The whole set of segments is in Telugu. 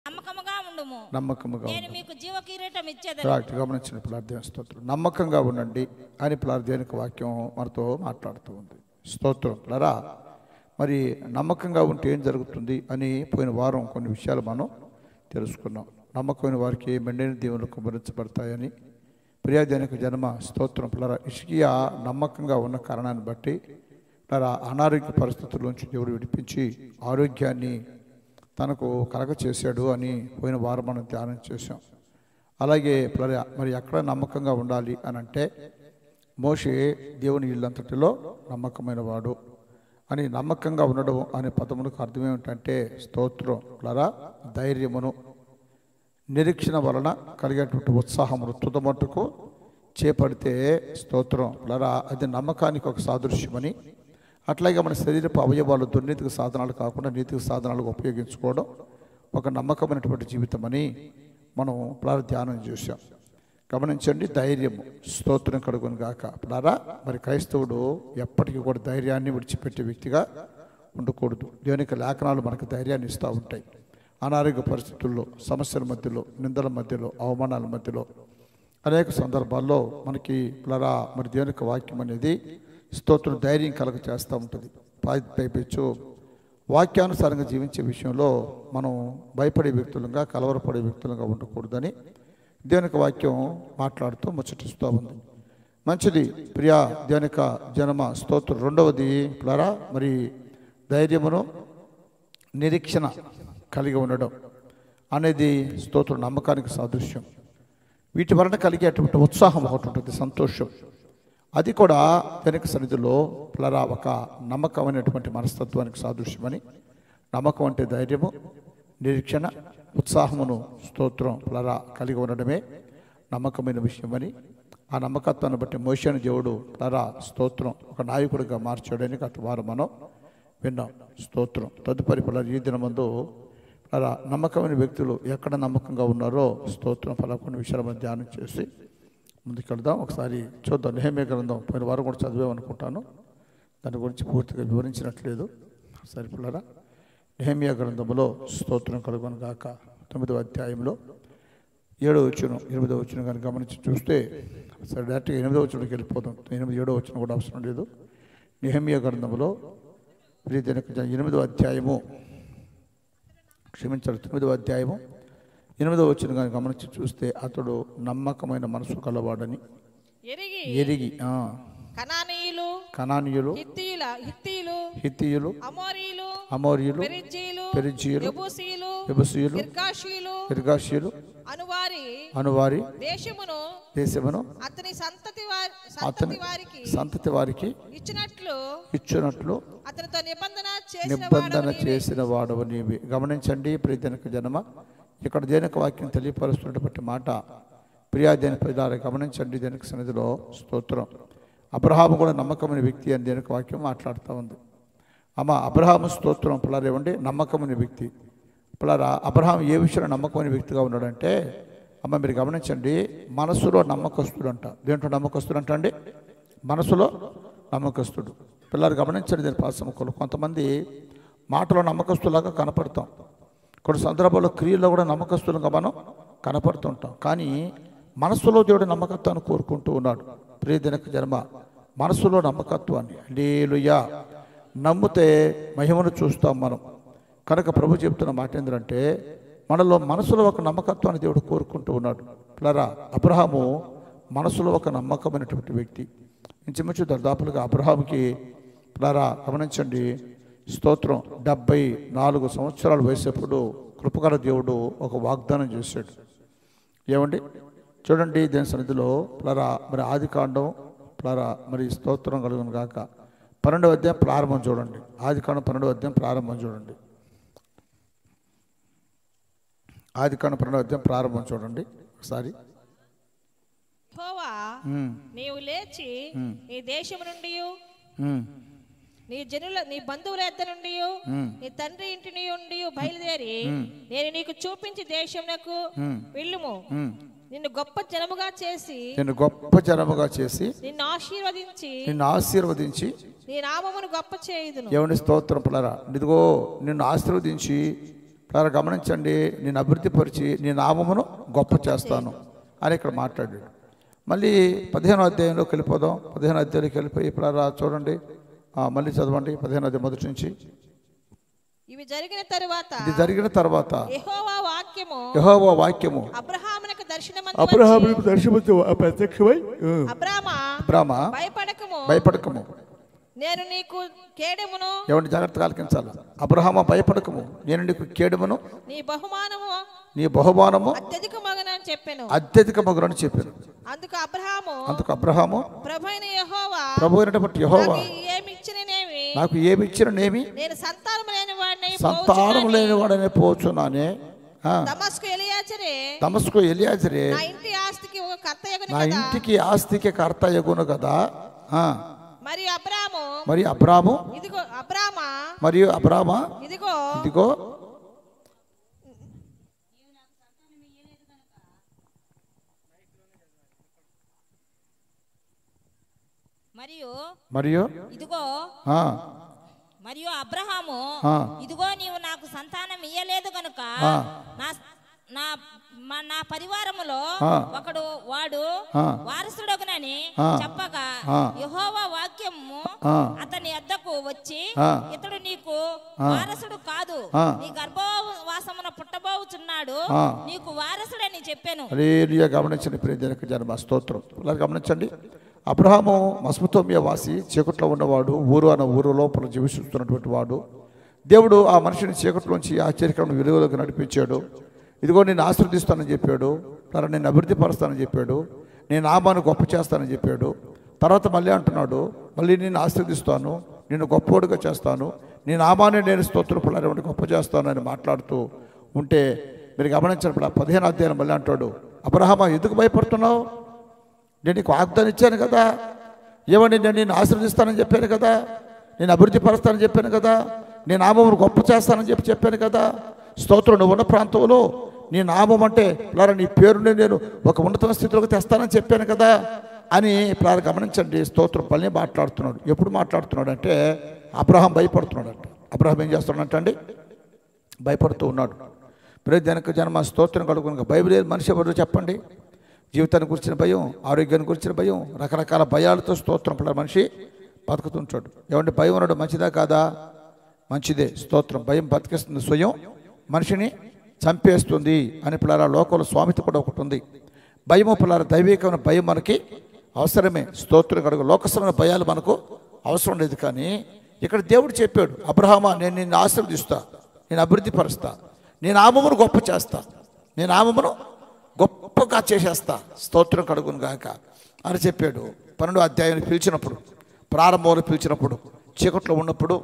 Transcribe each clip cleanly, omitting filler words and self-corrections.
నమ్మకముగా ఉండుము. నమ్మకముగా నేను మీకు జీవ కిరీటం ఇచ్చేదను. గమనించిన ప్రార్థన స్తోత్రం. నమ్మకంగా ఉండండి అని ప్రార్థనకు వాక్యం మనతో మాట్లాడుతూ ఉంది. స్తోత్రం ప్లరా. మరి నమ్మకంగా ఉంటే ఏం జరుగుతుంది అని పోయిన వారం కొన్ని విషయాలు మనం తెలుసుకున్నాం. నమ్మకమైన వారికి మెండైన దీవెనలు కుమ్మరించబడతాయని ప్రియాదేనికి జన్మ స్తోత్రం ప్లరా. ఇష్కియా నమ్మకంగా ఉన్న కారణాన్ని బట్టి ప్లరా అనారోగ్య పరిస్థితుల్లోంచి దేవుడు విడిపించి ఆరోగ్యాన్ని తనకు కలగచేశాడు అని పోయిన వారం మనం ధ్యానం చేశాం. అలాగే మరి ఎక్కడ నమ్మకంగా ఉండాలి అని అంటే మోషే దేవుని ఇల్లంతటిలో నమ్మకమైన వాడు అని నమ్మకంగా ఉండడం అనే పదములకు అర్థం ఏమిటంటే స్తోత్రం ప్లరా ధైర్యమును నిరీక్షణ వలన కలిగేటువంటి ఉత్సాహమును తుదమట్టుకు చేపడితే స్తోత్రం ప్లరా అది నమ్మకానికి ఒక సాదృశ్యమని, అట్లాగే మన శరీరపు అవయవాలు దుర్నీతికి సాధనాలు కాకుండా నీతికి సాధనాలకు ఉపయోగించుకోవడం ఒక నమ్మకమైనటువంటి జీవితం అని మనం ప్లరా ధ్యానం చేశాం. గమనించండి, ధైర్యము స్తోత్రం కలుగును గాక ప్లరా. మరి క్రైస్తవుడు ఎప్పటికీ కూడా ధైర్యాన్ని విడిచిపెట్టే వ్యక్తిగా ఉండకూడదు. దేవునికి లేఖనాలు మనకు ధైర్యాన్ని ఇస్తూ ఉంటాయి. అనారోగ్య పరిస్థితుల్లో, సమస్యల మధ్యలో, నిందల మధ్యలో, అవమానాల మధ్యలో అనేక సందర్భాల్లో మనకి ప్లరా మరి దేవునికి వాక్యం అనేది స్తోత్రం ధైర్యం కలగ చేస్తూ ఉంటుంది. పైపెచ్చు వాక్యానుసారంగా జీవించే విషయంలో మనం భయపడే వ్యక్తులుగా కలవరపడే వ్యక్తులుగా ఉండకూడదని దేవునికి వాక్యం మాట్లాడుతూ ముచ్చటిస్తూ ఉంది. మంచిది ప్రియా దేవునిక జనమ స్తోత్రం. రెండవది ప్లరా మరి ధైర్యమును నిరీక్షణ కలిగి ఉండడం అనేది స్తోత్రం నమ్మకానికి సాదృశ్యం. వీటి వలన కలిగేటువంటి ఉత్సాహం ఒకటి ఉంటుంది, సంతోషం. అది కూడా వెనక సన్నిధిలో ప్లరా ఒక నమ్మకమైనటువంటి మనస్తత్వానికి సాదృశ్యమని. నమ్మకం అంటే ధైర్యము, నిరీక్షణ, ఉత్సాహమును స్తోత్రం ప్లరా కలిగి ఉండడమే నమ్మకమైన విషయమని. ఆ నమ్మకత్వాన్ని బట్టి మోషేను దేవుడు ప్లరా స్తోత్రం ఒక నాయకుడిగా మార్చాడని గత వారం మనం విన్నాం. స్తోత్రం. తదుపరి ప్లరా ఈ దినమందు ప్లరా నమ్మకమైన వ్యక్తులు ఎక్కడ నమ్మకంగా ఉన్నారో స్తోత్రం ప్లరా కొన్ని విషయాలు మనం ధ్యానం చేసి ముందుకెళ్దాం. ఒకసారి చూద్దాం. నెహెమ్యా గ్రంథం పోయిన వారం కూడా చదివామనుకుంటాను, దాని గురించి పూర్తిగా వివరించినట్లేదు. సరే ప్లరా నెహెమ్యా గ్రంథంలో స్తోత్రం కలుగును గాక 9వ అధ్యాయంలో 7వ వచనం 8వ వచనం కానీ గమనించి చూస్తే సరే డైరెక్ట్గా 8వ వచనంకి వెళ్ళిపోతాం. 7వ వచనం కూడా అవసరం లేదు. నెహెమ్యా గ్రంథంలో 8వ అధ్యాయము 9వ అధ్యాయము 8వ వచనం కానీ గమనించి చూస్తే అతడు నమ్మకమైన మనసు కలవాడని ఎరిగి కనానీయులు హిత్తీయులు అమోరీయులు పెరిజీయులు గిర్గాషీయులు అనువారి దేశమును అతని సంతతి వారికి ఇచ్చినట్లు నిబంధన చేసిన వాడవు నీవి. గమనించండి ప్రియజనక జనమ, ఇక్కడ దేనిక వాక్యం తెలియపరుస్తున్నటువంటి మాట ప్రియా దేని ప్రజలు గమనించండి. దేనికి సన్నిధిలో స్తోత్రం. అబ్రహాము కూడా నమ్మకమైన వ్యక్తి అని దేనికి వాక్యం మాట్లాడుతూ ఉంది. అమ్మ అబ్రహాము స్తోత్రం పిల్లలు ఇవ్వండి నమ్మకమైన వ్యక్తి. పిల్లరా అబ్రహాం ఏ విషయంలో నమ్మకమైన వ్యక్తిగా ఉన్నాడంటే అమ్మ మీరు గమనించండి, మనసులో నమ్మకస్తుడు అంట. దేంట్లో నమ్మకస్తుడు అంట అండి? మనసులో నమ్మకస్తుడు. పిల్లలు గమనించండి దీని పాసముఖులు. కొంతమంది మాటలో నమ్మకస్తులాగా కనపడతాం, కొన్ని సందర్భాల్లో క్రియల్లో కూడా నమ్మకస్తులుగా మనం కనపడుతుంటాం. కానీ మనసులో దేవుడు నమ్మకత్వాన్ని కోరుకుంటూ ఉన్నాడు. ప్రియ దినక జన్మ మనసులో నమ్మకత్వాన్ని హల్లెలూయా. నమ్మితే మహిమను చూస్తాం మనం. కనుక ప్రభు చెప్తున్న మాట ఏంటంటే మనలో మనసులో ఒక నమ్మకత్వాన్ని దేవుడు కోరుకుంటూ ఉన్నాడు. పిల్లరా అబ్రహాము మనసులో ఒక నమ్మకమైనటువంటి వ్యక్తి. ఇంచుమించు దాదాపులుగా అబ్రహాముకి పిల్లరా గమనించండి స్తోత్రం 74 సంవత్సరాలు వయసేప్పుడు కృపగల దేవుడు ఒక వాగ్దానం చేశాడు. ఏమండి చూడండి దేని సన్నిధిలో పిల్లరా మరి ఆదికాండం పిల్లరా మరి స్తోత్రం కలుగును గాక 12వ అధ్యాయం ప్రారంభం చూడండి. ఆదికాండం 12వ అధ్యాయం ప్రారంభం చూడండి. ఆదికాండం 12వ అధ్యాయం ప్రారంభం చూడండి ఒకసారి. నీవు లేచి నీ దేశము నుండి నీ జనుల నీ బంధువుల యొద్ద నుండి నీ తండ్రి ఇంటి నుండి బయలుదేరి నేను నీకు చూపించి దేశమునకు వెళ్ళుము. నిన్ను గొప్ప జనముగా చేసి నిన్ను ఆశీర్వదించి నీ నామమును గొప్ప చేయుదును. దేవుని స్తోత్రం పిల్లరా. ఇదిగో నిన్ను ఆశీర్వదించి చాలా గమనించండి, నేను అభివృద్ధిపరిచి నీ నామమును గొప్ప చేస్తాను అని ఇక్కడ మాట్లాడాడు. మళ్ళీ 15వ అధ్యాయంలోకి వెళ్ళిపోదాం. 15వ అధ్యాయంలోకి వెళ్ళిపోయి ఇప్పుడు చూడండి, మళ్ళీ చదవండి 15వ అధ్యాయం మొదటి నుంచి. ఇది జరిగిన తరువాత యెహోవా వాక్యము అబ్రహామునకు ప్రత్యక్షమై అబ్రామా భయపడకము, నేను నీకు కేడమును. ఎవరిని జాగ్రత్తగా ఆలకించాలి. అబ్రహామా భయపడకము, నేను నీకు కేడమును, నీ బహుమానము అత్యధిక మగునని చెప్పాను. అందుకు అబ్రహాము ప్రభు అయినటువంటి యెహోవా నాకు ఏమి ఇచ్చిననేమి, సంతానం లేని వాడనే పోచున్నానే. దమస్కు ఎలియాజరే నా ఇంటికి ఆస్తికి కర్త యగును కదా. మరి అబ్రాము మరియు అబ్రామా ఇదిగో మరియు ఇదిగో మరియు అబ్రహాము ఇదిగో నీవు నాకు సంతానం ఇయ్యలేదు కనుక నా పరివారములో వాడు వారసుడగునని చెప్పగా యెహోవా వాక్యము అతని వద్దకు వచ్చి, ఇతడు నీకు వారసుడు కాదు, నీ గర్భవాసమున పుట్టబోచున్నాడు, నీకు వారసుడని చెప్పాను. గమనించండి ప్రియజనక జన్మ స్తోత్రం. గమనించండి, అబ్రహాము మెసొపొతామియా వాసి, చీకట్లో ఉన్నవాడు, ఊరు అన్న ఊరు లోపల జీవిస్తున్నటువంటి వాడు. దేవుడు ఆ మనిషిని చీకట్లోంచి ఆశ్చర్యకరమైన వెలుగులోకి నడిపించాడు. ఇదిగో నేను ఆశీర్వదిస్తానని చెప్పాడు, తర్వాత నేను అభివృద్ధి పరుస్తానని చెప్పాడు, నేను నామాన్ని గొప్ప చేస్తానని చెప్పాడు. తర్వాత మళ్ళీ అంటున్నాడు, మళ్ళీ నేను ఆశీర్వదిస్తాను, నేను గొప్పవాడుగా చేస్తాను, నీ నామాన్ని నేను స్తోత్రపడాలని గొప్ప చేస్తాను అని మాట్లాడుతూ ఉంటే మీరు గమనించినప్పుడు 15వ అధ్యాయం మళ్ళీ అంటాడు, అబ్రహామా ఎందుకు భయపడుతున్నావు? నేను నీకు వాగ్దానం ఇచ్చాను కదా, ఏమని నేను ఆశీర్వదిస్తానని చెప్పాను కదా, నేను అభివృద్ధి పరుస్తానని చెప్పాను కదా, నీ నామమును గొప్ప చేస్తానని చెప్పాను కదా. స్తోత్రం, నువ్వు ఉన్న ప్రాంతంలో నీ నామం అంటే నీ పేరుని నేను ఒక ఉన్నత స్థితిలోకి తెస్తానని చెప్పాను కదా అని గమనించండి. స్తోత్రం పని మాట్లాడుతున్నాడు. ఎప్పుడు మాట్లాడుతున్నాడు అంటే అబ్రహాం భయపడుతున్నాడు అంట. అబ్రహాం ఏం చేస్తున్నాడంట అండి? భయపడుతూ ఉన్నాడు. ప్రతి జన్మ స్తోత్రం కలుగును. బైబిల్ మనిషి ఎవరు చెప్పండి? జీవితాన్ని గురించిన భయం, ఆరోగ్యాన్ని గురించిన భయం, రకరకాల భయాలతో స్తోత్రం మనిషి బతుకుతుంటాడు. ఏమంటే భయం ఉన్నాడు మంచిదా కాదా? మంచిదే. స్తోత్రం. భయం బతికిస్తుంది, స్వయం మనిషిని చంపేస్తుంది అని లోకంలో స్వామిత కూడా ఒకటి ఉంది. భయము దైవికమైన భయం మనకి అవసరమే. స్తోత్రం కడుగు. లోకసమైన భయాలు మనకు అవసరం లేదు. కానీ ఇక్కడ దేవుడు చెప్పాడు, అబ్రహామా నేను నిన్ను ఆశీర్వదిస్తా, నేను అభివృద్ధి పరుస్తా, నేను నామమును గొప్ప చేస్తా, నేను నామమును గొప్పగా చేసేస్తా, స్తోత్రం కడుగును గాక అని చెప్పాడు. 12వ అధ్యాయాన్ని పిలిచినప్పుడు, ప్రారంభంలో పిలిచినప్పుడు, చీకట్లో ఉన్నప్పుడు,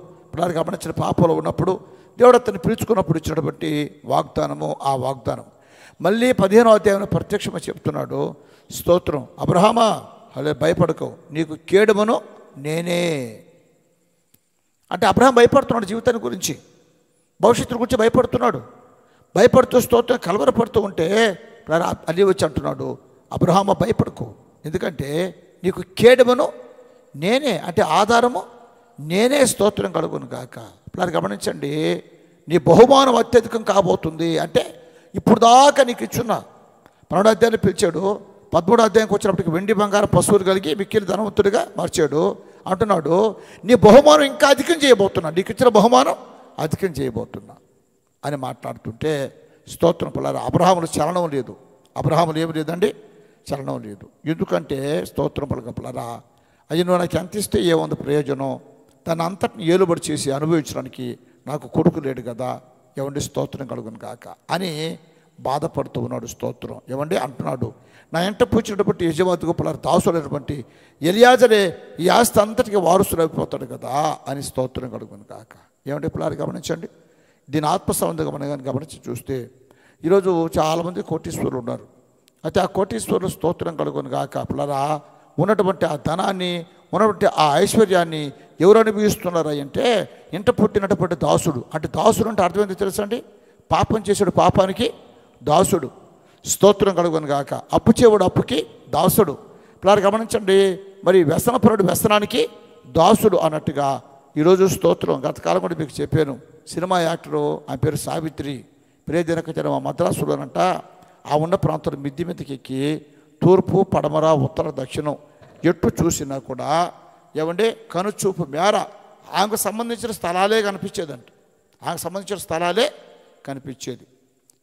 గమనించిన పాపంలో ఉన్నప్పుడు దేవుడు అతన్ని పిలుచుకున్నప్పుడు ఇచ్చినటువంటి వాగ్దానము ఆ వాగ్దానం మళ్ళీ 15వ అధ్యాయంలో ప్రత్యక్షంగా చెప్తున్నాడు. స్తోత్రం. అబ్రహామా అలా భయపడకు, నీకు కేడమును నేనే. అంటే అబ్రహాం భయపడుతున్నాడు, జీవితాన్ని గురించి, భవిష్యత్తు గురించి భయపడుతున్నాడు. భయపడుతూ స్తోత్రం కలవరపడుతూ ఉంటే అల్లి వచ్చి అంటున్నాడు, అబ్రహామా భయపడకు, ఎందుకంటే నీకు కేడమును నేనే, అంటే ఆధారము నేనే, స్తోత్రం కలుగును గాక. గమనించండి, నీ బహుమానం అత్యధికం కాబోతుంది. అంటే ఇప్పుడు దాకా నీకు ఇచ్చున్నా 12వ అధ్యాయాన్ని పిలిచాడు, 13వ అధ్యాయంకి వచ్చినప్పటికి వెండి బంగారం పశువులు కలిగి మిక్కిలి ధనవంతుడిగా మార్చాడు. అంటున్నాడు, నీ బహుమానం ఇంకా అధికం చేయబోతున్నా, నీకు ఇచ్చిన బహుమానం అధికం చేయబోతున్నా అని మాట్లాడుతుంటే స్తోత్రం. అబ్రహాములు చలనం లేదు. అబ్రహాములు ఏమి లేదండి? చలనం లేదు. ఎందుకంటే స్తోత్రం పలకపలరా, అయ్యి నువ్వు నాకు ఎంత ఇస్తే ఏముంది ప్రయోజనం? దాన్ని అంతటిని ఏలుబడి చేసి అనుభవించడానికి నాకు కొడుకు లేడు కదా. ఏమండి? స్తోత్రం కలుగును కాక అని బాధపడుతూ ఉన్నాడు. స్తోత్రం. ఏమండి అంటున్నాడు, నా ఎంట పూచినటువంటి యజమాతిగా దాసులైనటువంటి ఎలియాజరే ఈ ఆస్తి అంతటికి వారసుడు అయిపోతాడు కదా అని స్తోత్రం కలుగును కాక. ఏమంటే పిల్లలు గమనించండి, దీని ఆత్మసంబంధంగా మనం గమనించి చూస్తే ఈరోజు చాలామంది కోటీశ్వరులు ఉన్నారు. అయితే ఆ కోటీశ్వరులు స్తోత్రం కలుగును కాక పిల్లరా ఉన్నటువంటి ఆ ధనాన్ని, ఉన్నటువంటి ఆ ఐశ్వర్యాన్ని ఎవరు అనుభవిస్తున్నారు అంటే ఇంట పుట్టినటువంటి దాసుడు. అంటే దాసుడు అంటే అర్థం ఏంటో తెలుసా అండి? పాపం చేసాడు పాపానికి దాసుడు. స్తోత్రం కలుగును గాక. అప్పు చేయవాడు అప్పుకి దాసుడు. పిల్లలు గమనించండి, మరి వ్యసనపరుడు వ్యసనానికి దాసుడు అన్నట్టుగా ఈరోజు స్తోత్రం. గతకాలం కూడా మీకు చెప్పాను, సినిమా యాక్టరు, ఆమె పేరు సావిత్రి. ప్రియజనక జనం మద్రాసులోనంట ఆ ఉన్న ప్రాంతంలో మిద్ది మీదకి ఎక్కి తూర్పు పడమర ఉత్తర దక్షిణం ఎట్టు చూసినా కూడా ఏమంటే కనుచూపు మేర ఆమెకు సంబంధించిన స్థలాలే కనిపించేదంట. ఆమెకు సంబంధించిన స్థలాలే కనిపించేది.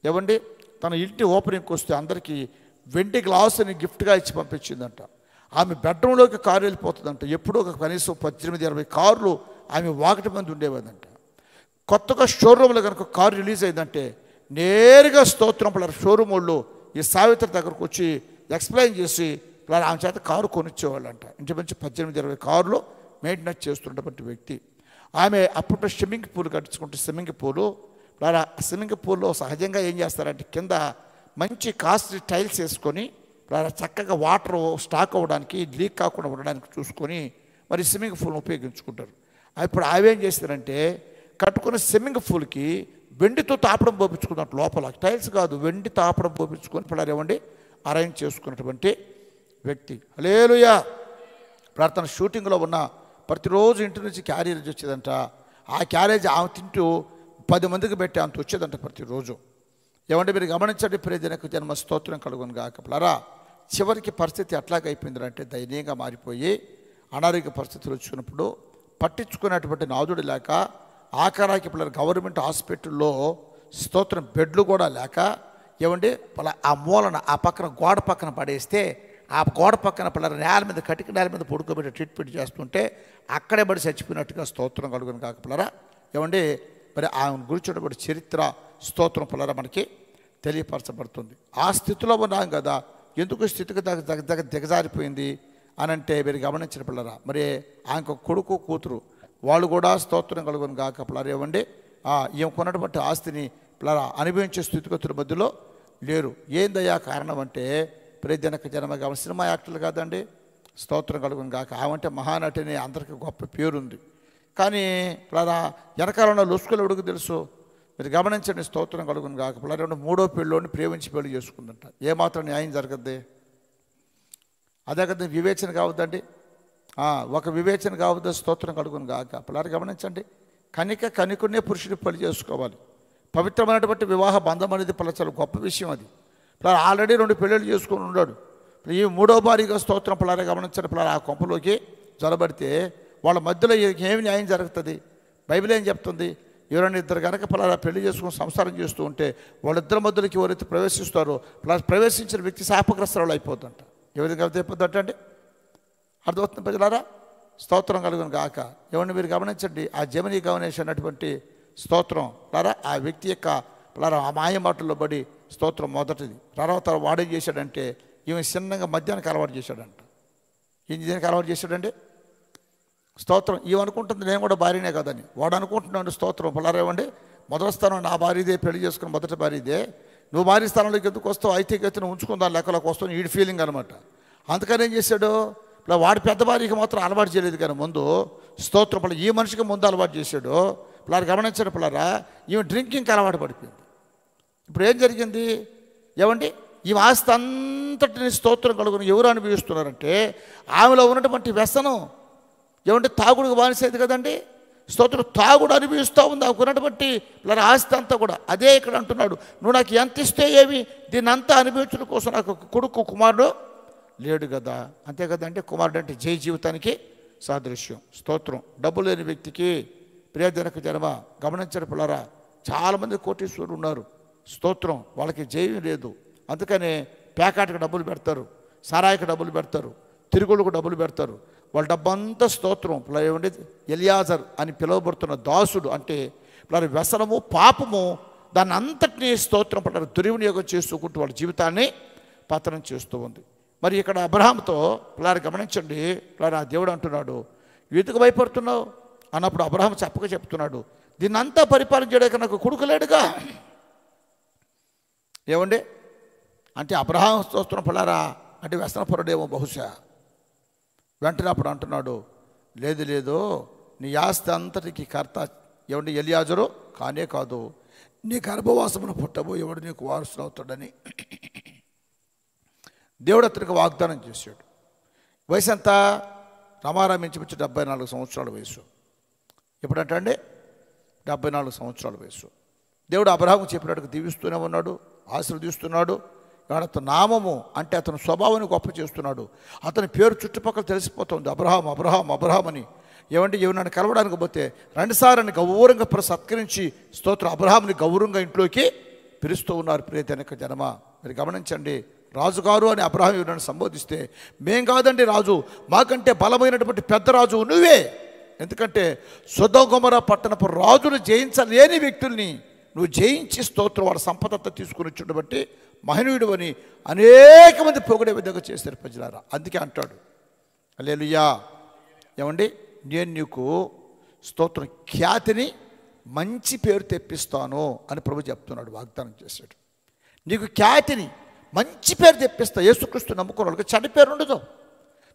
ఏమండి తన ఇంటి ఓపెనింగ్కి వస్తే అందరికీ వెండి గ్లాసుని గిఫ్ట్గా ఇచ్చి పంపించిందంట. ఆమె బెడ్రూమ్లోకి కారు వెళ్ళిపోతుందంట. ఎప్పుడూ ఒక కనీసం 18-20 కార్లు ఆమె వాకటి మంది ఉండేవాదంట. కొత్తగా షోరూంలో కనుక కారు రిలీజ్ అయిందంటే నేరుగా స్తోత్రం పిల్లల షోరూమ్ వాళ్ళు ఈ సావిత్రి దగ్గరకు వచ్చి ఎక్స్ప్లెయిన్ చేసి పిల్లలు ఆమె చేత కారు కొనిచ్చేవాళ్ళంట. ఇంచుమించు 18-20 కార్లు మెయింటెనెన్స్ చేస్తున్నటువంటి వ్యక్తి ఆమె. అప్పుడు స్విమ్మింగ్ పూల్ కట్టించుకుంటే స్విమ్మింగ్ పూలు పిల్లల స్విమ్మింగ్ పూల్లో సహజంగా ఏం చేస్తారంటే కింద మంచి కాస్ట్లీ టైల్స్ వేసుకొని పిల్లల చక్కగా వాటర్ స్టాక్ అవ్వడానికి లీక్ కాకుండా ఉండడానికి చూసుకొని మరి స్విమ్మింగ్ పూల్ని ఉపయోగించుకుంటారు. ఇప్పుడు ఆవేం చేస్తారంటే కట్టుకున్న స్విమ్మింగ్ పూల్కి వెండితో తాపడం పోపించుకున్నట్టు లోపల టైల్స్ కాదు వెండి తాపడం పోపించుకొని పిల్లలు ఏమండి అరేంజ్ చేసుకున్నటువంటి వ్యక్తి. హల్లెలూయా. ప్రార్థన షూటింగ్లో ఉన్న ప్రతిరోజు ఇంటి నుంచి క్యారేజ్ వచ్చేదంట. ఆ క్యారేజ్ ఆమె తింటూ 10 మందికి పెట్టి అంత వచ్చేదంట ప్రతిరోజు. ఏమంటే మీరు గమనించండి ప్రియజనకు జన్మ స్తోత్రం కలుగును గాక పిల్లరా. చివరికి పరిస్థితి ఎట్లాగైపోయిందంటే దయనీయంగా మారిపోయి అనారోగ్య పరిస్థితులు వచ్చినప్పుడు పట్టించుకునేటువంటి నాదుడు లేక ఆఖరాకి పిల్లలు గవర్నమెంట్ హాస్పిటల్లో స్తోత్రం బెడ్లు కూడా లేక ఏమండి ఆ మూలన ఆ పక్కన గోడ పక్కన పడేస్తే ఆ గోడ పక్కన పిల్లల నేల మీద కటిక నేల మీద పడుకోబెట్టి ట్రీట్మెంట్ చేస్తుంటే అక్కడే పడి చచ్చిపోయినట్టుగా స్తోత్రం కలుగును కాక పిల్లరా. ఏమండి మరి ఆమె గురించినటువంటి చరిత్ర స్తోత్రం పిల్లరా మనకి తెలియపరచబడుతుంది. ఆ స్థితిలో ఉన్నాం కదా, ఎందుకు స్థితికి దిగజారిపోయింది అని అంటే మీరు గమనించిన పిల్లరా. మరి ఆమెకు కొడుకు కూతురు వాళ్ళు కూడా స్తోత్రం కలుగును గాక పిల్లరా. ఏమండి ఈమె కొన్నటువంటి ఆస్తిని పిల్లరా అనుభవించే స్థితిగతుల మధ్యలో లేరు. ఏందయ్యా కారణం అంటే ప్రియజనక జనమ గమని సినిమా యాక్టర్లు కాదండి. స్తోత్రం కలుగును గాక. ఆమంటే మహానటిని అందరికీ గొప్ప పేరుంది. కానీ పిల్లరా వెనకాలన్న లొసుకులు ఎవడికి తెలుసు మీరు గమనించండి. స్తోత్రం కలుగును గాక పిల్లరా. 3వ పెళ్ళిలోని ప్రేమించి పెళ్లి చేసుకుందంట. ఏమాత్రం న్యాయం జరగద్ది. అదే కదా వివేచన కావద్దండి. ఒక వివేచన కావద్దు. స్తోత్రం కలుగును గాక పిల్లలు గమనించండి. కనికునే పురుషుని పెళ్లి చేసుకోవాలి. పవిత్రమైనటువంటి వివాహ బంధం అనేది చాలా గొప్ప విషయం. అది పిల్లలు ఆల్రెడీ 2 పెళ్ళిళ్ళు చేసుకుని ఉన్నాడు. ఈ 3వ భారీగా స్తోత్రం పిల్లలు గమనించండి. పిల్లలు ఆ కొంపలోకి జొరబడితే వాళ్ళ మధ్యలో ఏమి న్యాయం జరుగుతుంది? బైబిల్ ఏం చెప్తుంది? ఎవరైనా ఇద్దరు కనుక పిల్లలు పెళ్లి చేసుకుని సంసారం చేస్తూ ఉంటే వాళ్ళిద్దరి మధ్యలోకి ఎవరైతే ప్రవేశిస్తారో ప్రవేశించిన వ్యక్తి శాపగ్రస్తురాలు అయిపోతుంట. ఏ విధంగా అయిపోతుందంట అండి? అర్థమవుతుంది ప్రజలారా. స్తోత్రం కలుగును గాక. ఏమన్నా మీరు గమనించండి. ఆ జెమినీ గమనేష్ అన్నటువంటి స్తోత్రం లారా ఆ వ్యక్తి యొక్క లారా ఆ మాయ మాటల్లో పడి స్తోత్రం మొదటిది. తర్వాత వాడేం చేశాడంటే ఈమె చిన్నగా మధ్యాహ్నానికి అలవాటు చేశాడంట. ఏం దేనికి అలవాటు చేశాడండి? స్తోత్రం. ఈమె అనుకుంటుంది నేను కూడా భార్యనే కదని. వాడు అనుకుంటున్నాడు స్తోత్రం పిల్లరేమండి మొదటి స్థానం నా భార్యదే, పెళ్లి చేసుకున్న మొదటి భార్యదే, నువ్వు భార్య స్థానంలోకి ఎందుకు వస్తావు, అయితే ఎత్తున ఉంచుకుందా లెక్కలోకి వస్తావు ఈ ఫీలింగ్ అనమాట. అందుకని ఏం చేశాడు ఇలా వాడి పెద్ద భార్యకి మాత్రం అలవాటు చేయలేదు కానీ ముందు స్తోత్రం పిల్ల ఈ మనిషికి ముందు అలవాటు చేశాడు. పిల్లలు గమనించిన పిల్లరా ఈమె డ్రింకింగ్కి అలవాటు పడిపోయింది. ఇప్పుడు ఏం జరిగింది ఏమండి? ఈ ఆస్తి అంతటిని స్తోత్రం కలుగుని ఎవరు అనుభవిస్తున్నారంటే ఆమెలో ఉన్నటువంటి వ్యసనం ఏమంటే తాగుడుకు బానిసేది కదండి. స్తోత్రం తాగుడు అనుభవిస్తూ ఉంది ఆమెకు ఉన్నటువంటి పిల్లల ఆస్తి అంతా కూడా. అదే ఇక్కడ అంటున్నాడు, నువ్వు నాకు ఎంత ఇస్తే ఏమి, దీన్ని అంతా అనుభవించడం కోసం నాకు కొడుకు కుమారుడు లేడు కదా. అంతే కదండి. కుమారుడు అంటే జై జీవితానికి సాదృశ్యం. స్తోత్రం. డబ్బు లేని వ్యక్తికి ప్రియజనక జన్మ గమనించని పిల్లరా చాలామంది కోటీశ్వరులు ఉన్నారు. స్తోత్రం. వాళ్ళకి జయం లేదు. అందుకనే పేకాటకు డబ్బులు పెడతారు, సారాయికి డబ్బులు పెడతారు, తిరుగుళ్ళకు డబ్బులు పెడతారు. వాళ్ళ డబ్బంతా స్తోత్రం. ఏమండి ఎలియాజర్ అని పిలువబడుతున్న దాసుడు అంటే పిల్లల వ్యసనము పాపము దాన్ని అంతటినీ స్తోత్రం పిల్లలు దుర్వినియోగం చేసుకుంటూ వాళ్ళ జీవితాన్ని పతనం చేస్తూ ఉంది. మరి ఇక్కడ అబ్రహాంతో పిల్లలు గమనించండి. పిల్లలు ఆ దేవుడు అంటున్నాడు ఎందుకు భయపడుతున్నావు అన్నప్పుడు అబ్రహాం చెప్పక చెప్తున్నాడు దీన్ని అంతా పరిపాలన చేయడానికి నాకు కొడుకు లేడుగా. ఏమండి అంటే అబ్రహాం స్తోత్రం పిల్లరా అంటే వ్యసనపరుడేమో బహుశా. వెంటనే అప్పుడు అంటున్నాడు లేదు లేదు నీ ఆస్తి అంతటికి కర్త ఏమండి ఎలియాజరు కానే కాదు, నీ గర్భవాసమును పుట్టబోయేవాడు నీకు వారసుడు అవుతాడని దేవుడు అతనికి వాగ్దానం చేశాడు. వయసు ఎంత? రమారాం ఇంచుమించు 74 సంవత్సరాల వయసు. ఎప్పుడంటే అండి 74 సంవత్సరాల వయసు. దేవుడు అబ్రహాము చెప్పినట్టుగా దీవిస్తూనే ఉన్నాడు, ఆశీర్వదిస్తున్నాడు. అతని నామము అంటే అతని స్వభావాన్ని గొప్ప చేస్తున్నాడు. అతని పేరు చుట్టుపక్కల తెలిసిపోతుంది, అబ్రహాం అబ్రహాం అబ్రహాం అని. ఏమంటే ఎవరినైనా కలవడానికి పోతే రెండుసార్లు గౌరవంగా సత్కరించి స్తోత్రం అబ్రహాంని గౌరవంగా ఇంట్లోకి పిలుస్తూ ఉన్నారు. ప్రియతనక జనమ, మరి గమనించండి, రాజుగారు అని అబ్రహాం ఎవరైనా సంబోధిస్తే, మేం కాదండి రాజు, మాకంటే బలమైనటువంటి పెద్ద రాజు నువ్వే. ఎందుకంటే సొదొమ గొమొర్రా పట్టణపు రాజును జయించలేని వ్యక్తుల్ని నువ్వు జయించి స్తోత్రం వాళ్ళ సంపదంతా తీసుకుని వచ్చుండు బట్టి మహనీయుడు అని అనేక మంది పొగిడే విధంగా చేశారు ప్రజలారా. అందుకే అంటాడు హల్లెలూయా. ఏమండి, నేను నీకు స్తోత్రం ఖ్యాతిని మంచి పేరు తెప్పిస్తాను అని ప్రభు చెప్తున్నాడు, వాగ్దానం చేశాడు. నీకు ఖ్యాతిని మంచి పేరు తెప్పిస్తా. యేసుక్రీస్తు నమ్ముకున్న వాళ్ళకి చెడ్డ పేరు ఉండదు,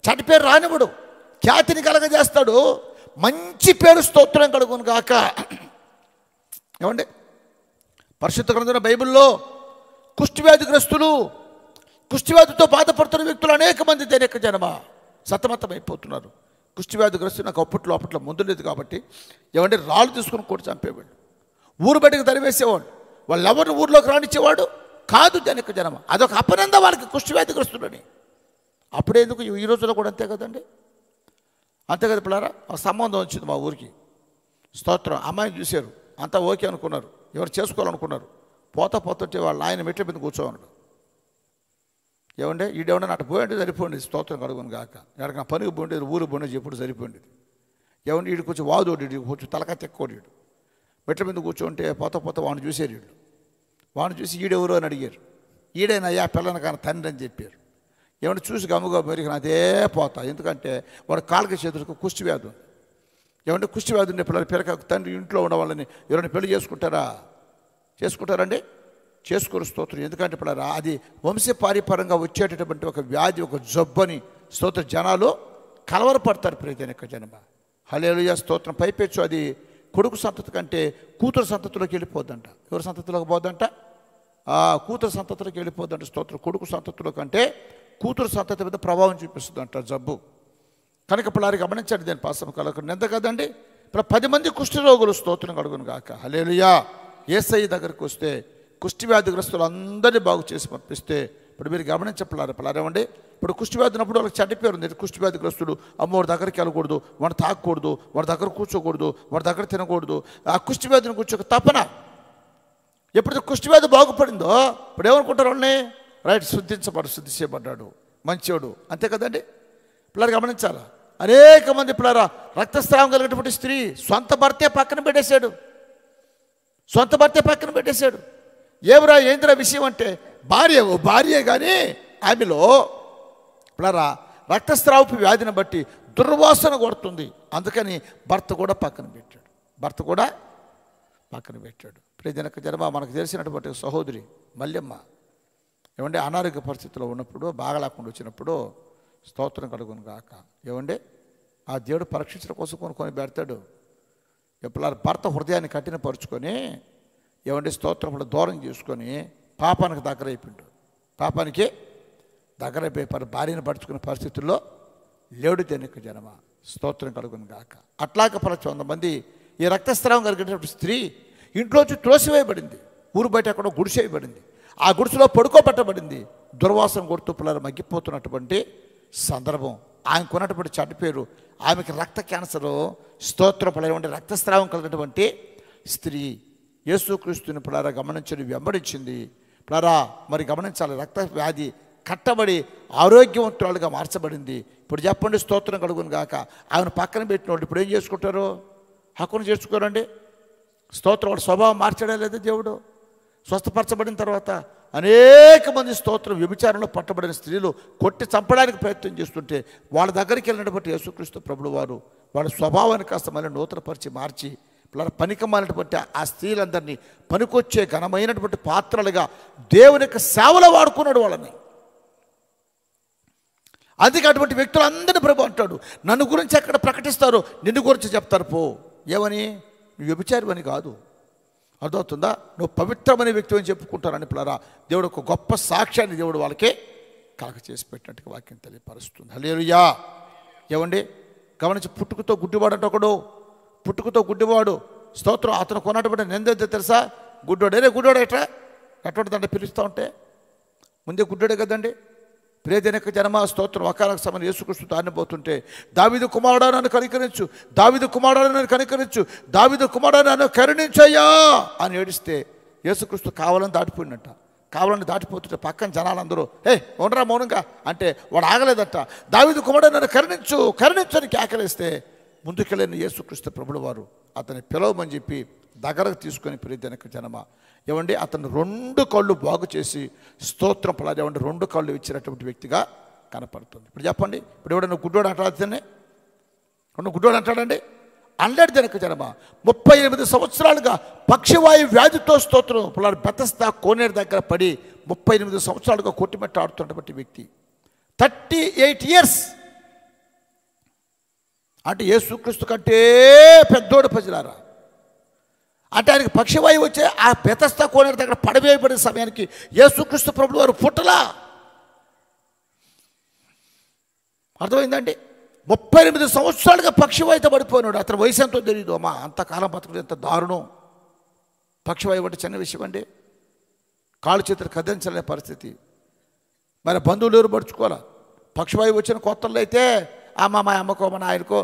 చెడ్డ పేరు రానివ్వడు, ఖ్యాతిని కలగజేస్తాడు. మంచి పేరు స్తోత్రం కలుగును గాక. ఏమండి, పరిశుద్ధ గ్రంథంలో బైబిల్లో కుష్ఠవ్యాధిగ్రస్తులు, కుష్ఠవ్యాధితో బాధపడుతున్న వ్యక్తులు అనేక మంది దేనిక జనమ సతమతం అయిపోతున్నారు. కుష్ఠవ్యాధిగ్రస్తులు నాకు అప్పట్లో ముందు లేదు కాబట్టి ఏమంటే రాళ్ళు తీసుకుని కొట్టి చంపేవాడు, ఊరు బయటకు తరివేసేవాడు, వాళ్ళు ఎవరిని ఊర్లోకి రానిచ్చేవాడు కాదు దేనిక జనమ. అదొక అపనంద వాళ్ళకి కుష్ఠవ్యాధిగ్రస్తులని. అప్పుడే ఎందుకు ఈ రోజుల్లో కూడా అంతే కదండి, అంతే కదా పిల్లారా. ఒక సంబంధం వచ్చింది మా ఊరికి, స్తోత్రం అమ్మాయిని చూశారు, అంతా ఓకే అనుకున్నారు, ఎవరు చేసుకోవాలనుకున్నారు. పోతుంటే వాళ్ళు ఆయన మెట్ల మీద కూర్చోమన్నాడు. ఏమంటే ఈడేమన్నా అటు పోయింది సరిపోయింది, స్తోత్రం కడుగును గాక. ఎక్కడికి పనికి పోండేది, ఊరు పోండేది చెప్పుడు సరిపోయింది. ఏమంటే వీడు కొంచెం వాదోడు, కొంచెం తలకా తెక్కోడు. వీడు మెట్ల మీద కూర్చోంటే పోతా వాడిని చూశారు. వీళ్ళు వాడిని చూసి ఈడెవరు అని అడిగారు. ఈడేనయ్యా పిల్లని కానీ తండ్రి అని చెప్పారు. ఏమంటే చూసి గమ్ముగా మెరిగిన అదే పోతా, ఎందుకంటే వాడు కాళ్ళకి చేతులకు కుష్ఠవ్యాధి ఉంది. ఏమంటే కుష్ఠవ్యాధి ఉండే పిల్లలు పిల్లక తండ్రి ఇంట్లో ఉన్న వాళ్ళని ఎవరైనా పెళ్లి చేసుకుంటారండి, చేసుకోరు స్తోత్రం. ఎందుకంటే పిల్లరా అది వంశపారిపరంగా వచ్చేటటువంటి ఒక వ్యాధి, ఒక జబ్బని స్తోత్ర జనాలు కలవరపడతారు. ప్రియతనక జనమ హల్లెలూయా స్తోత్రం. పైపెచ్చు అది కొడుకు సంతతి కంటే కూతురు సంతతిలోకి వెళ్ళిపోద్దంట. ఎవరి సంతతిలోకి పోద్దంట? కూతురు సంతతిలోకి వెళ్ళిపోద్దంట స్తోత్రం. కొడుకు సంతతిలో కంటే కూతురు సంతతి మీద ప్రభావం చూపిస్తుందంట జబ్బు. కనుక పిల్లలు గమనించండి, దీని పాసం కలగ ఎంత కదండి. ఇప్పుడు 10 మంది కుష్ఠరోగులు స్తోత్రం కడుగును గాక హల్లెలూయా. యేసయ్య దగ్గరికి వస్తే కుష్ఠవ్యాధిగ్రస్తులు అందరినీ బాగు చేసి పంపిస్తే, ఇప్పుడు మీరు పిల్లారేమండి, ఇప్పుడు కుష్ఠవ్యాధి ఉన్నప్పుడు వాళ్ళకి చెడ్డ పేరు ఉంది. కుష్ఠవ్యాధిగ్రస్తుడు అమ్మ వాడి దగ్గరికి వెళ్ళకూడదు, వాడు తాగకూడదు, వాడి దగ్గర కూర్చోకూడదు, వాడి దగ్గర తినకూడదు. ఆ కుష్ఠవ్యాధిని కూర్చోక తపన. ఎప్పుడైతే కుష్ఠవ్యాధి బాగుపడిందో ఇప్పుడు ఏమనుకుంటారు వాళ్ళని, రైట్ శుద్ధి చేయబడ్డాడు, మంచివాడు, అంతే కదండి. పిల్లలు గమనించాలా, అనేక మంది పిల్లరా రక్తస్రావం కలిగినటువంటి స్త్రీ సొంత భర్తే పక్కన పెట్టేశాడు. ఏంద్రా విషయం అంటే భార్యే కానీ ఆమెలో పిల్లరా రక్తస్రావపు వ్యాధిని బట్టి దుర్వాసన కొడుతుంది. అందుకని భర్త కూడా పక్కన పెట్టాడు. ప్రియజనక జనమ, మనకు తెలిసినటువంటి సహోదరి మల్లెమ్మ ఏమంటే అనారోగ్య పరిస్థితిలో ఉన్నప్పుడు, బాగలేకుండా వచ్చినప్పుడు స్తోత్రం కలుగును గాక. ఏమంటే ఆ దేవుడు పరీక్షించడం కోసం కొని పెడతాడు. ఎప్పుడు భర్త హృదయాన్ని కఠినపరుచుకొని ఏమంటే స్తోత్రం దూరం చేసుకొని పాపానికి దగ్గరైపోయి భార్యను పరుచుకునే పరిస్థితుల్లో లేడు దేనిక జనమ స్తోత్రం కలుగును గాక. అట్లాగ 100 మంది ఈ రక్తస్రావం కలిగినటువంటి స్త్రీ ఇంట్లోంచి త్రోసివేయబడింది, ఊరు బయట ఎక్కడో గుడిసేయబడింది, ఆ గుడిసెలో పడుకోబెట్టబడింది. దుర్వాసన కొడుతూ పిల్లలు మగ్గిపోతున్నటువంటి సందర్భం. ఆమెకు ఉన్నటువంటి చెడ్డ పేరు, ఆమెకి రక్త క్యాన్సరు స్తోత్రం పిల్లలు రక్తస్రావం కలిగినటువంటి స్త్రీ యేసుక్రీస్తుని పిల్లరా గమనించని వెంబడించింది. పిల్లరా మరి గమనించాలి, రక్త వ్యాధి కట్టబడి ఆరోగ్యవంతురాలుగా మార్చబడింది. ఇప్పుడు చెప్పండి స్తోత్రం కలుగును గాక. ఆమెను పక్కన పెట్టిన వాళ్ళు ఇప్పుడు ఏం చేసుకుంటారు? హక్కును చేసుకోరండి. స్తోత్రం వాడు స్వభావం మార్చడే లేదా దేవుడు? స్వస్థపరచబడిన తర్వాత అనేక మంది స్తోత్రం వ్యభిచారంలో పట్టబడిన స్త్రీలు కొట్టి చంపడానికి ప్రయత్నం చేస్తుంటే వాళ్ళ దగ్గరికి వెళ్ళినటువంటి యేసుక్రీస్తు ప్రభుడు వారు వాళ్ళ స్వభావాన్ని కాస్త మళ్ళీ నూతనపరిచి మార్చి పిల్లల పనికమైనటువంటి ఆ స్త్రీలందరినీ పనికొచ్చే ఘనమైనటువంటి పాత్రలుగా దేవుని యొక్క సేవలో వాడుకున్నాడు వాళ్ళని. అందుకే అటువంటి వ్యక్తులందరినీ ప్రభు అంటాడు, నన్ను గురించి ఎక్కడ ప్రకటిస్తారో నిన్ను గురించి చెప్తారు పో. ఏమని? నువ్వు వ్యభిచారివని కాదు, అర్థమవుతుందా? నువ్వు పవిత్రమైన వ్యక్తి అని చెప్పుకుంటారని పిల్లరా దేవుడు ఒక గొప్ప సాక్ష్యాన్ని దేవుడు వాళ్ళకే కలగ చేసి పెట్టినట్టుగా వాక్యం తెలియపరుస్తుంది. హల్లెలూయా. ఏమండి గమనించి, పుట్టుకతో గుడ్డివాడు అంటే ఒకడు, పుట్టుకతో గుడ్డివాడు స్తోత్రం. అతను కొన్నటువంటి నింద తెలుసా? గుడ్డోడే గుడ్డోడు ఎట్టుంటుందంటే పిలుస్తూ ఉంటే ముందే గుడ్డోడే కదండి. ప్రియజనక జనమా స్తోత్రం. ఒకాలకు సమయం యేసుక్రీస్తు దారిని పోతుంటే దావీదు కుమారుడా నన్ను కనికరించు, దావీదు కుమారుడా నన్ను కనికరించు, దావీదు కుమారుడా నన్ను కరుణించయ్యా అని ఏడిస్తే యేసుక్రీస్తు కావాలని దాటిపోయిందంట. కావాలని దాటిపోతుంటే పక్కన జనాలందరూ ఉండరా మౌనంగా అంటే వాడు ఆగలేదట. దావీదు కుమారుడా నన్ను కరుణించు కరుణించు అని కేకలేస్తే ముందుకెళ్ళిన యేసుక్రీస్తు ప్రభుల వారు అతన్ని పిలవమని చెప్పి దగ్గరకు తీసుకొని ప్రియజనక జనమా ఏమండి అతను 2 కళ్ళు బాగు చేసి స్తోత్రం పలాది ఏమంటే 2 కళ్ళు ఇచ్చినటువంటి వ్యక్తిగా కనపడుతుంది. ఇప్పుడు చెప్పండి, ఇప్పుడు ఎవడన్నా గుడ్డోడు అంటాడితేనే గుడ్డోడు అంటాడండి. అనలేడు జనక జనమా 38 సంవత్సరాలుగా పక్షవాయు వ్యాధితో స్తోత్రం పలాది బెతస్దా కోనేరు దగ్గర పడి 38 సంవత్సరాలుగా కొట్టిమెట్ట ఆడుతున్నటువంటి వ్యక్తి 38 years అంటే యేసుక్రీస్తు కంటే పెద్దోడు ప్రజలారా. అంటే ఆయనకి పక్షవాయువు వచ్చే ఆ బెతస్దా కోనేరు దగ్గర పడవేయబడిన సమయానికి యేసుక్రీస్తు ప్రభువు వారు పుట్టలా. అర్థమైందండి. 38 సంవత్సరాలుగా పక్షవాయువుతో పడిపోయినాడు. అతని వయసు ఎంతో తెలియదు. అమ్మా అంతకాలం బతకడం ఎంత దారుణం. పక్షవాయువు అంటే చిన్న విషయం అండి. కాళ్ళు చేతులు కదిలించలేని పరిస్థితి. మరి బంధువులు ఎవరు పడుచుకోవాలా. పక్షవాయువు వచ్చిన కొత్తల్లో అయితే మా అమ్మకో మా నాయనకో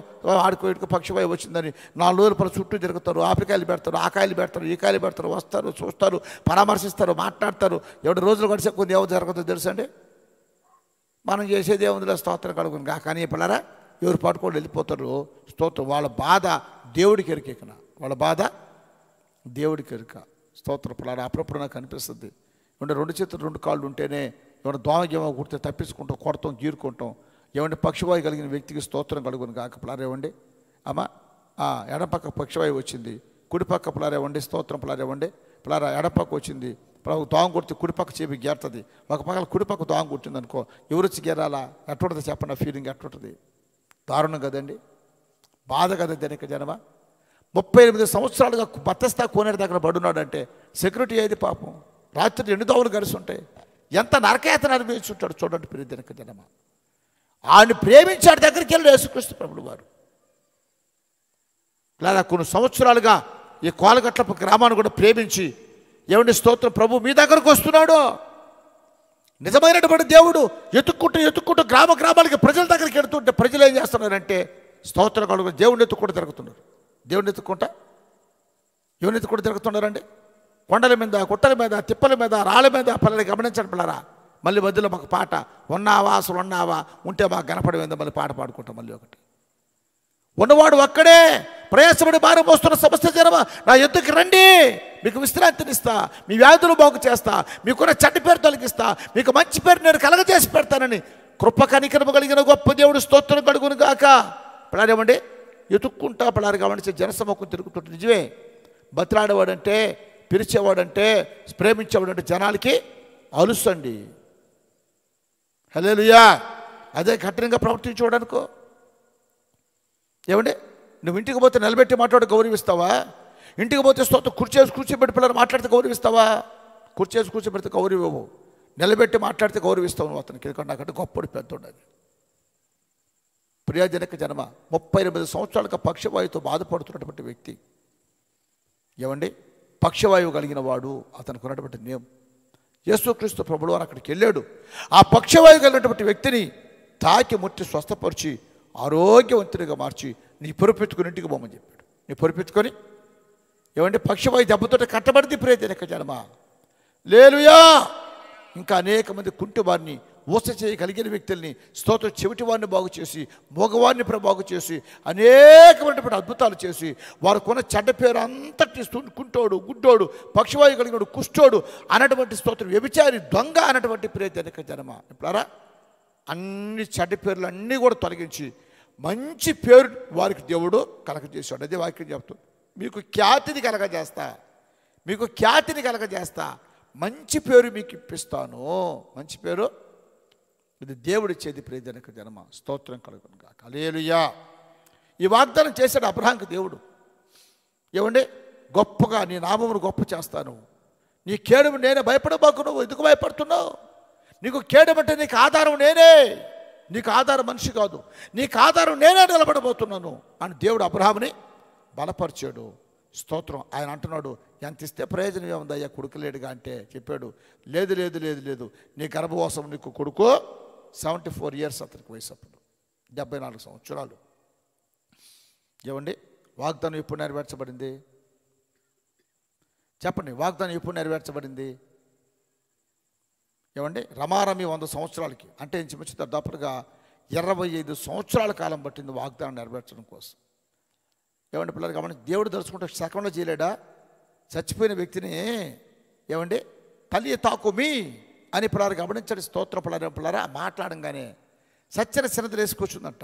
ఆడుకో ఇటుకో పక్షవాయువు వచ్చిందని 4 రోజుల పలు చుట్టూ తిరుగుతారు. ఆపికాయలు పెడతారు, ఆ కాయలు పెడతారు, ఈ కాయలు పెడతారు, వస్తారు, చూస్తారు, పరామర్శిస్తారు, మాట్లాడతారు. ఎవరి రోజులు గడిచే కొద్ది ఏమో జరుగుతుందో తెలుసండి. మనం చేసేది ఏముందిలే స్తోత్రం కడుగుని కానీ పిల్లరా ఎవరు పట్టుకొని వెళ్ళిపోతారు. స్తోత్రం వాళ్ళ బాధ దేవుడికి ఎరికెక్కన, వాళ్ళ బాధ దేవుడికి ఎరుక. స్తోత్రం పిల్లరా అప్పుడప్పుడు నాకు అనిపిస్తుంది ఏమంటే 2 చేతులు 2 కాళ్ళు ఉంటేనే ఏమన్నా దోమగేమో కుడితే తప్పించుకుంటాం, కొడతాం, గీరుకుంటాం. ఏమంటే పక్షవాయు కలిగిన వ్యక్తికి స్తోత్రం కలుగును కాక పిల్లారేవండి. అమ్మ ఎడపక్క పక్షవాయువు వచ్చింది, కుడిపక్క పిల్లారేవండి స్తోత్రం పిల్లారేవండి. పిల్లారా ఎడపక్క వచ్చింది, దోమ కొడితే కుడిపక్క చేపి గేరుతుంది. ఒక పక్కన కుడిపక్క దోమ కొట్టింది అనుకో ఎవరొచ్చి గేరాలా? ఎట్టుంటుంది చెప్పండి, ఆ ఫీలింగ్ ఎట్టుంటుంది? దారుణం కదండి, బాధ కదా జనక జనమ. 38 సంవత్సరాలుగా బెతస్దా కోనేరు దగ్గర పడున్నాడంటే సెక్యూరిటీ ఏది పాపం. రాత్రి 2 దోమలు కలిసి ఉంటాయి. ఎంత నరకయాతన అనుభవించుంటాడు చూడండి ప్రియ జనక జనమ. ఆయన ప్రేమించాడు దగ్గరికి వెళ్ళి యేసుక్రీస్తు ప్రభులు వారు. ఇలా కొన్ని సంవత్సరాలుగా ఈ కోలగట్ల గ్రామాన్ని కూడా ప్రేమించి ఏమండి స్తోత్రం ప్రభు మీ దగ్గరకు వస్తున్నాడు. నిజమైనటువంటి దేవుడు ఎత్తుక్కుంటూ గ్రామాలకి ప్రజల దగ్గరికి వెళుతుంటే ప్రజలు ఏం చేస్తున్నారంటే స్తోత్రం కలుగు దేవుడిని ఎత్తుక్కుంటూ తిరుగుతున్నారు. దేవుడిని ఎత్తుక్కుంటా ఎవరిని ఎత్తుక్కుంటూ తిరుగుతున్నారండి. కొండల మీద, గుట్టల మీద, తిప్పల మీద, రాళ్ళ మీద పిల్లలు గమనించండి పిల్లరా. మళ్ళీ మధ్యలో మాకు పాట ఉన్నావా అసలు ఉన్నావా ఉంటే మాకు కనపడమేందో మళ్ళీ పాట పాడుకుంటాం. మళ్ళీ ఒకటి ఉన్నవాడు ఒక్కడే ప్రయాసపడి భారం మోస్తున్న సమస్య జనమా నా ఎద్దుకి రండి, మీకు విశ్రాంతినిస్తా, మీ వ్యాధులు బాగు చేస్తా, మీకున్న చెడ్డ పేరు తొలగిస్తా, మీకు మంచి పేరు నేను కలగజేసి పెడతానని కృప కనికరము కలిగిన గొప్ప దేవుడు స్తోత్రం కలుగును గాక. పిల్లారేమండి ఎతుక్కుంటా పిల్లారు గమనించే జనసమూహం తిరుగుతుంటే నిజమే. బతిలాడేవాడంటే, పిలిచేవాడంటే, ప్రేమించేవాడంటే జనాలకి అలుసండి. హల్లెలూయా. అదే కఠినంగా ప్రవర్తించేవాడనుకో ఏమండి నువ్వు ఇంటికి పోతే నిలబెట్టి మాట్లాడి గౌరవిస్తావా? ఇంటికి పోతే స్తోత్రం కూర్చోబెట్టి పిల్లలు మాట్లాడితే గౌరవిస్తావా? కూర్చోబెడితే గౌరవివ్వవు, నిలబెట్టి మాట్లాడితే గౌరవిస్తావు నువ్వు అతనికి. ఎందుకంటే నాకంటే గొప్పడు పెద్దోడని. ప్రియజనక జనమ 38 సంవత్సరాలుగా పక్షవాయువుతో బాధపడుతున్నటువంటి వ్యక్తి ఏమండి పక్షవాయువు కలిగిన వాడు అతనికి ఉన్నటువంటి నియమం. యేసుక్రీస్తు ప్రభువు వారు అక్కడికి వెళ్ళాడు. ఆ పక్షవాయువు కలిగినటువంటి వ్యక్తిని తాకి ముట్టి స్వస్థపరిచి ఆరోగ్యవంతునిగా మార్చి నీ పొరుపెత్తుకుని ఇంటికి పోమని చెప్పాడు. నీ పొరుపెత్తుకొని ఏమంటే పక్షవాయు దెబ్బతోటి కట్టబడింది ప్రియజనక జనమ. లేలుయా. ఇంకా అనేక మంది కుంటి వారిని ఊస చేయగలిగిన వ్యక్తుల్ని స్తోత్రం చెవిటి వారిని బాగు చేసి మగవారిని బాగు చేసి అనేకమైనటువంటి అద్భుతాలు చేసి వారికి ఉన్న చెడ్డ పేరు అంతటి కుంటోడు, గుడ్డోడు, పక్షవాయు కలిగినోడు, కుష్ఠోడు అన్నటువంటి స్తోత్రం వ్యభిచారి, దొంగ అన్నటువంటి ప్రియజనక జనమ. ఇప్పుడారా అన్ని చెడ్డ పేర్లు అన్నీ కూడా తొలగించి మంచి పేరు వారికి దేవుడు కలగజేశాడు. అదే వాక్యం చెప్తాడు, మీకు ఖ్యాతిని కలగజేస్తా, మంచి పేరు మీకు ఇప్పిస్తాను. మంచి పేరు ఇది దేవుడు ఇచ్చేది ప్రియజనక జనమ. స్తోత్రం కలుగును గాక. హల్లెలూయా. ఈ వాగ్దానం చేశాడు అబ్రహాంకి దేవుడు. ఏమండి గొప్పగా నీ నామమును గొప్ప చేస్తాను, నీ కేడము నేనే, భయపడబాకు. నువ్వు ఎందుకు భయపడుతున్నావు? నీకు కేడమంటే నీకు ఆధారం నేనే, నీకు ఆధారం మనిషి కాదు, నీకు ఆధారం నేనే నిలబడబోతున్నాను అని దేవుడు అబ్రహాముని బలపరిచాడు. స్తోత్రం. ఆయన అంటున్నాడు, ఎంత ఇస్తే ప్రయోజనం ఏముందయ్యా, కొడుకు లేడుగా అంటే చెప్పాడు, లేదు లేదు లేదు లేదు, నీ గర్భవాసం నీకు కొడుకు 74 ఇయర్స్ అతనికి వయసు, అప్పుడు 74 సంవత్సరాలు. ఏమండి వాగ్దానం ఎప్పుడు నెరవేర్చబడింది చెప్పండి, వాగ్దానం ఎప్పుడు నెరవేర్చబడింది? ఏమండి రమారమి 100 సంవత్సరాలకి, అంటే ఇంచుమించు దాదాపుగా 25 సంవత్సరాల కాలం పట్టింది వాగ్దానం నెరవేర్చడం కోసం. ఏమండి పిల్లలు గమనించి, దేవుడు దలుచుకుంటే సెకండ్లో చేయలేడా? చచ్చిపోయిన వ్యక్తిని ఏమండి తల్లి తాకుమి అని పిల్లలు గమనించండి. స్తోత్ర పిల్లరా మాట్లాడంగానే సచ్చిన చిన్నది వేసి కూర్చుందంట.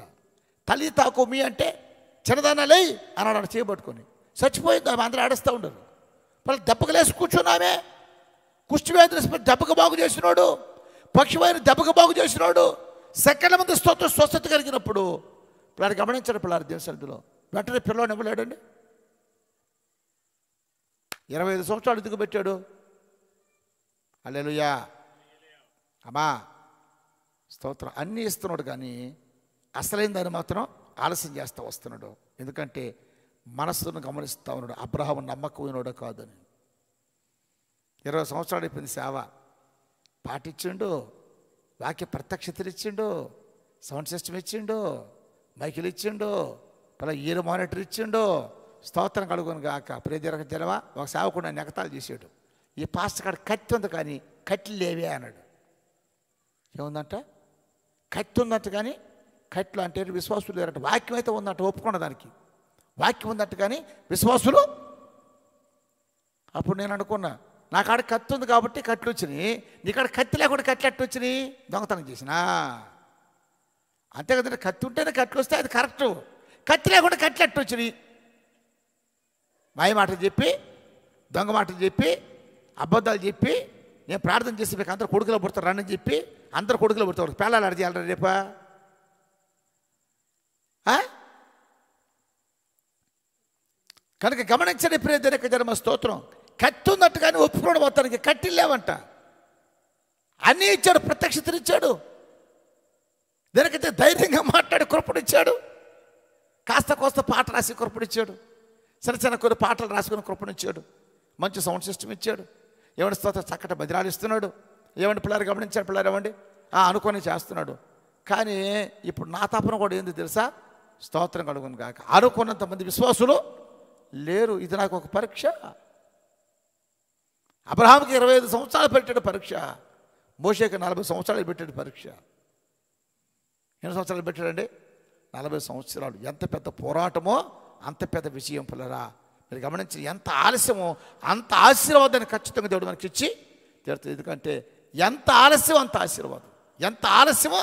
తల్లి తాకుమి అంటే చిన్నదానాలే అన్నాడు చేయబట్టుకొని. చచ్చిపోయింది ఆమె, అందరూ ఆడిస్తూ ఉండరు. పిల్లలు దెబ్బకు లేసి కూర్చున్నామే. కుష్టివేదన దెబ్బకు బాగు చేసినాడు, పక్షివైన దెబ్బకు బాగు చేసినాడు. సెకండ్ల మంది స్తోత్రం స్వస్థత కలిగినప్పుడు పిల్లలు గమనించాడు. పిల్లలు దేవుని సన్నిధిలో వెంటనే పిల్లవాడిని ఇవ్వలేడండి. 25 సంవత్సరాలు ఎందుకు పెట్టాడు? హల్లెలూయా అమ్మా స్తోత్రం. అన్నీ ఇస్తున్నాడు కానీ అసలైన దాన్ని మాత్రం ఆలస్యం చేస్తూ వస్తున్నాడు. ఎందుకంటే మనస్సును గమనిస్తూ ఉన్నాడు. అబ్రహాము నమ్మకమైనోడు కాదని. 20 సంవత్సరాలు అయిపోయింది సేవ. పాటించిండు, వాక్య ప్రత్యక్షతలు ఇచ్చిండు, సౌండ్ సిస్టమ్ ఇచ్చిండు, మైకులు ఇచ్చిండు, అలా ఈరు మానిటర్ ఇచ్చిండు. స్తోత్రం కలుగును గాక. ప్రేదీరక జలవా ఒక సేవకుడు నన్ను ఎగతాలు చేసాడు. ఈ పాస్టర్ కాడ కత్తి ఉంది కానీ కట్లు లేవే అన్నాడు. ఏముందంట? కత్తి ఉందంట కానీ కట్లు అంటే విశ్వాసులు లేరంట. వాక్యం అయితే ఉందంట, ఒప్పుకున్న దానికి వాక్యం ఉందంట కానీ విశ్వాసులు. అప్పుడు నేను అనుకున్నా, నా కాడ కత్తి ఉంది కాబట్టి కట్లు వచ్చినాయి, నీ కాడ కత్తి లేకుండా కట్లు ఎట్టు వచ్చినాయి? దొంగతనం చేసినా అంతే కదండి. కత్తి ఉంటేనే కట్లు వస్తే అది కరెక్టు. కత్తి లేకుండా కట్లు ఎట్టు వచ్చినాయి? మాయ మాటలు చెప్పి, దొంగ మాటలు చెప్పి, అబద్ధాలు చెప్పి, నేను ప్రార్థన చేసి మీకు అందరు కొడుకులో పుడతారు రండి చెప్పి అందరు కొడుకులో పుడతారు. పిల్లలు అడిగి వెళ్ళరా రేపా? కనుక గమనించండి ప్రియదనక జన్మ స్తోత్రం. కత్తి ఉన్నట్టు కానీ ఒప్పుకోవడం మొత్తానికి కత్తిలు లేవంట. అన్నీ ఇచ్చాడు, ప్రత్యక్షతలు ఇచ్చాడు, దానికైతే ధైర్యంగా మాట్లాడి కృపణిచ్చాడు. కాస్త కోస్త పాట రాసి కృపణిచ్చాడు, చిన్న చిన్న కొన్ని పాటలు రాసుకుని కృపణిచ్చాడు, మంచి సౌండ్ సిస్టమ్ ఇచ్చాడు. ఏమంటే స్తోత్రం చక్కటి భజనాలు ఇస్తున్నాడు. ఏమంటే పిల్లలు గమనించాడు, పిల్లలు ఏమండి అనుకొని చేస్తున్నాడు. కానీ ఇప్పుడు నా తపన కూడా ఏంది తెలుసా? స్తోత్రం కలుగును కాక. అనుకున్నంతమంది విశ్వాసులు లేరు. ఇది నాకు ఒక పరీక్ష. అబ్రహాముకి 25 సంవత్సరాలు పెట్టాడు పరీక్ష, మోషేకి 40 సంవత్సరాలు పెట్టాడు పరీక్ష. ఎన్ని సంవత్సరాలు పెట్టాడండి? 40 సంవత్సరాలు. ఎంత పెద్ద పోరాటమో అంత పెద్ద విజయం పిల్లరా. మీరు గమనించి, ఎంత ఆలస్యమో అంత ఆశీర్వాదాన్ని ఖచ్చితంగా దేవుడు మనకి ఇచ్చి తీరుతుంది. ఎందుకంటే ఎంత ఆలస్యం అంత ఆశీర్వాదం, ఎంత ఆలస్యమో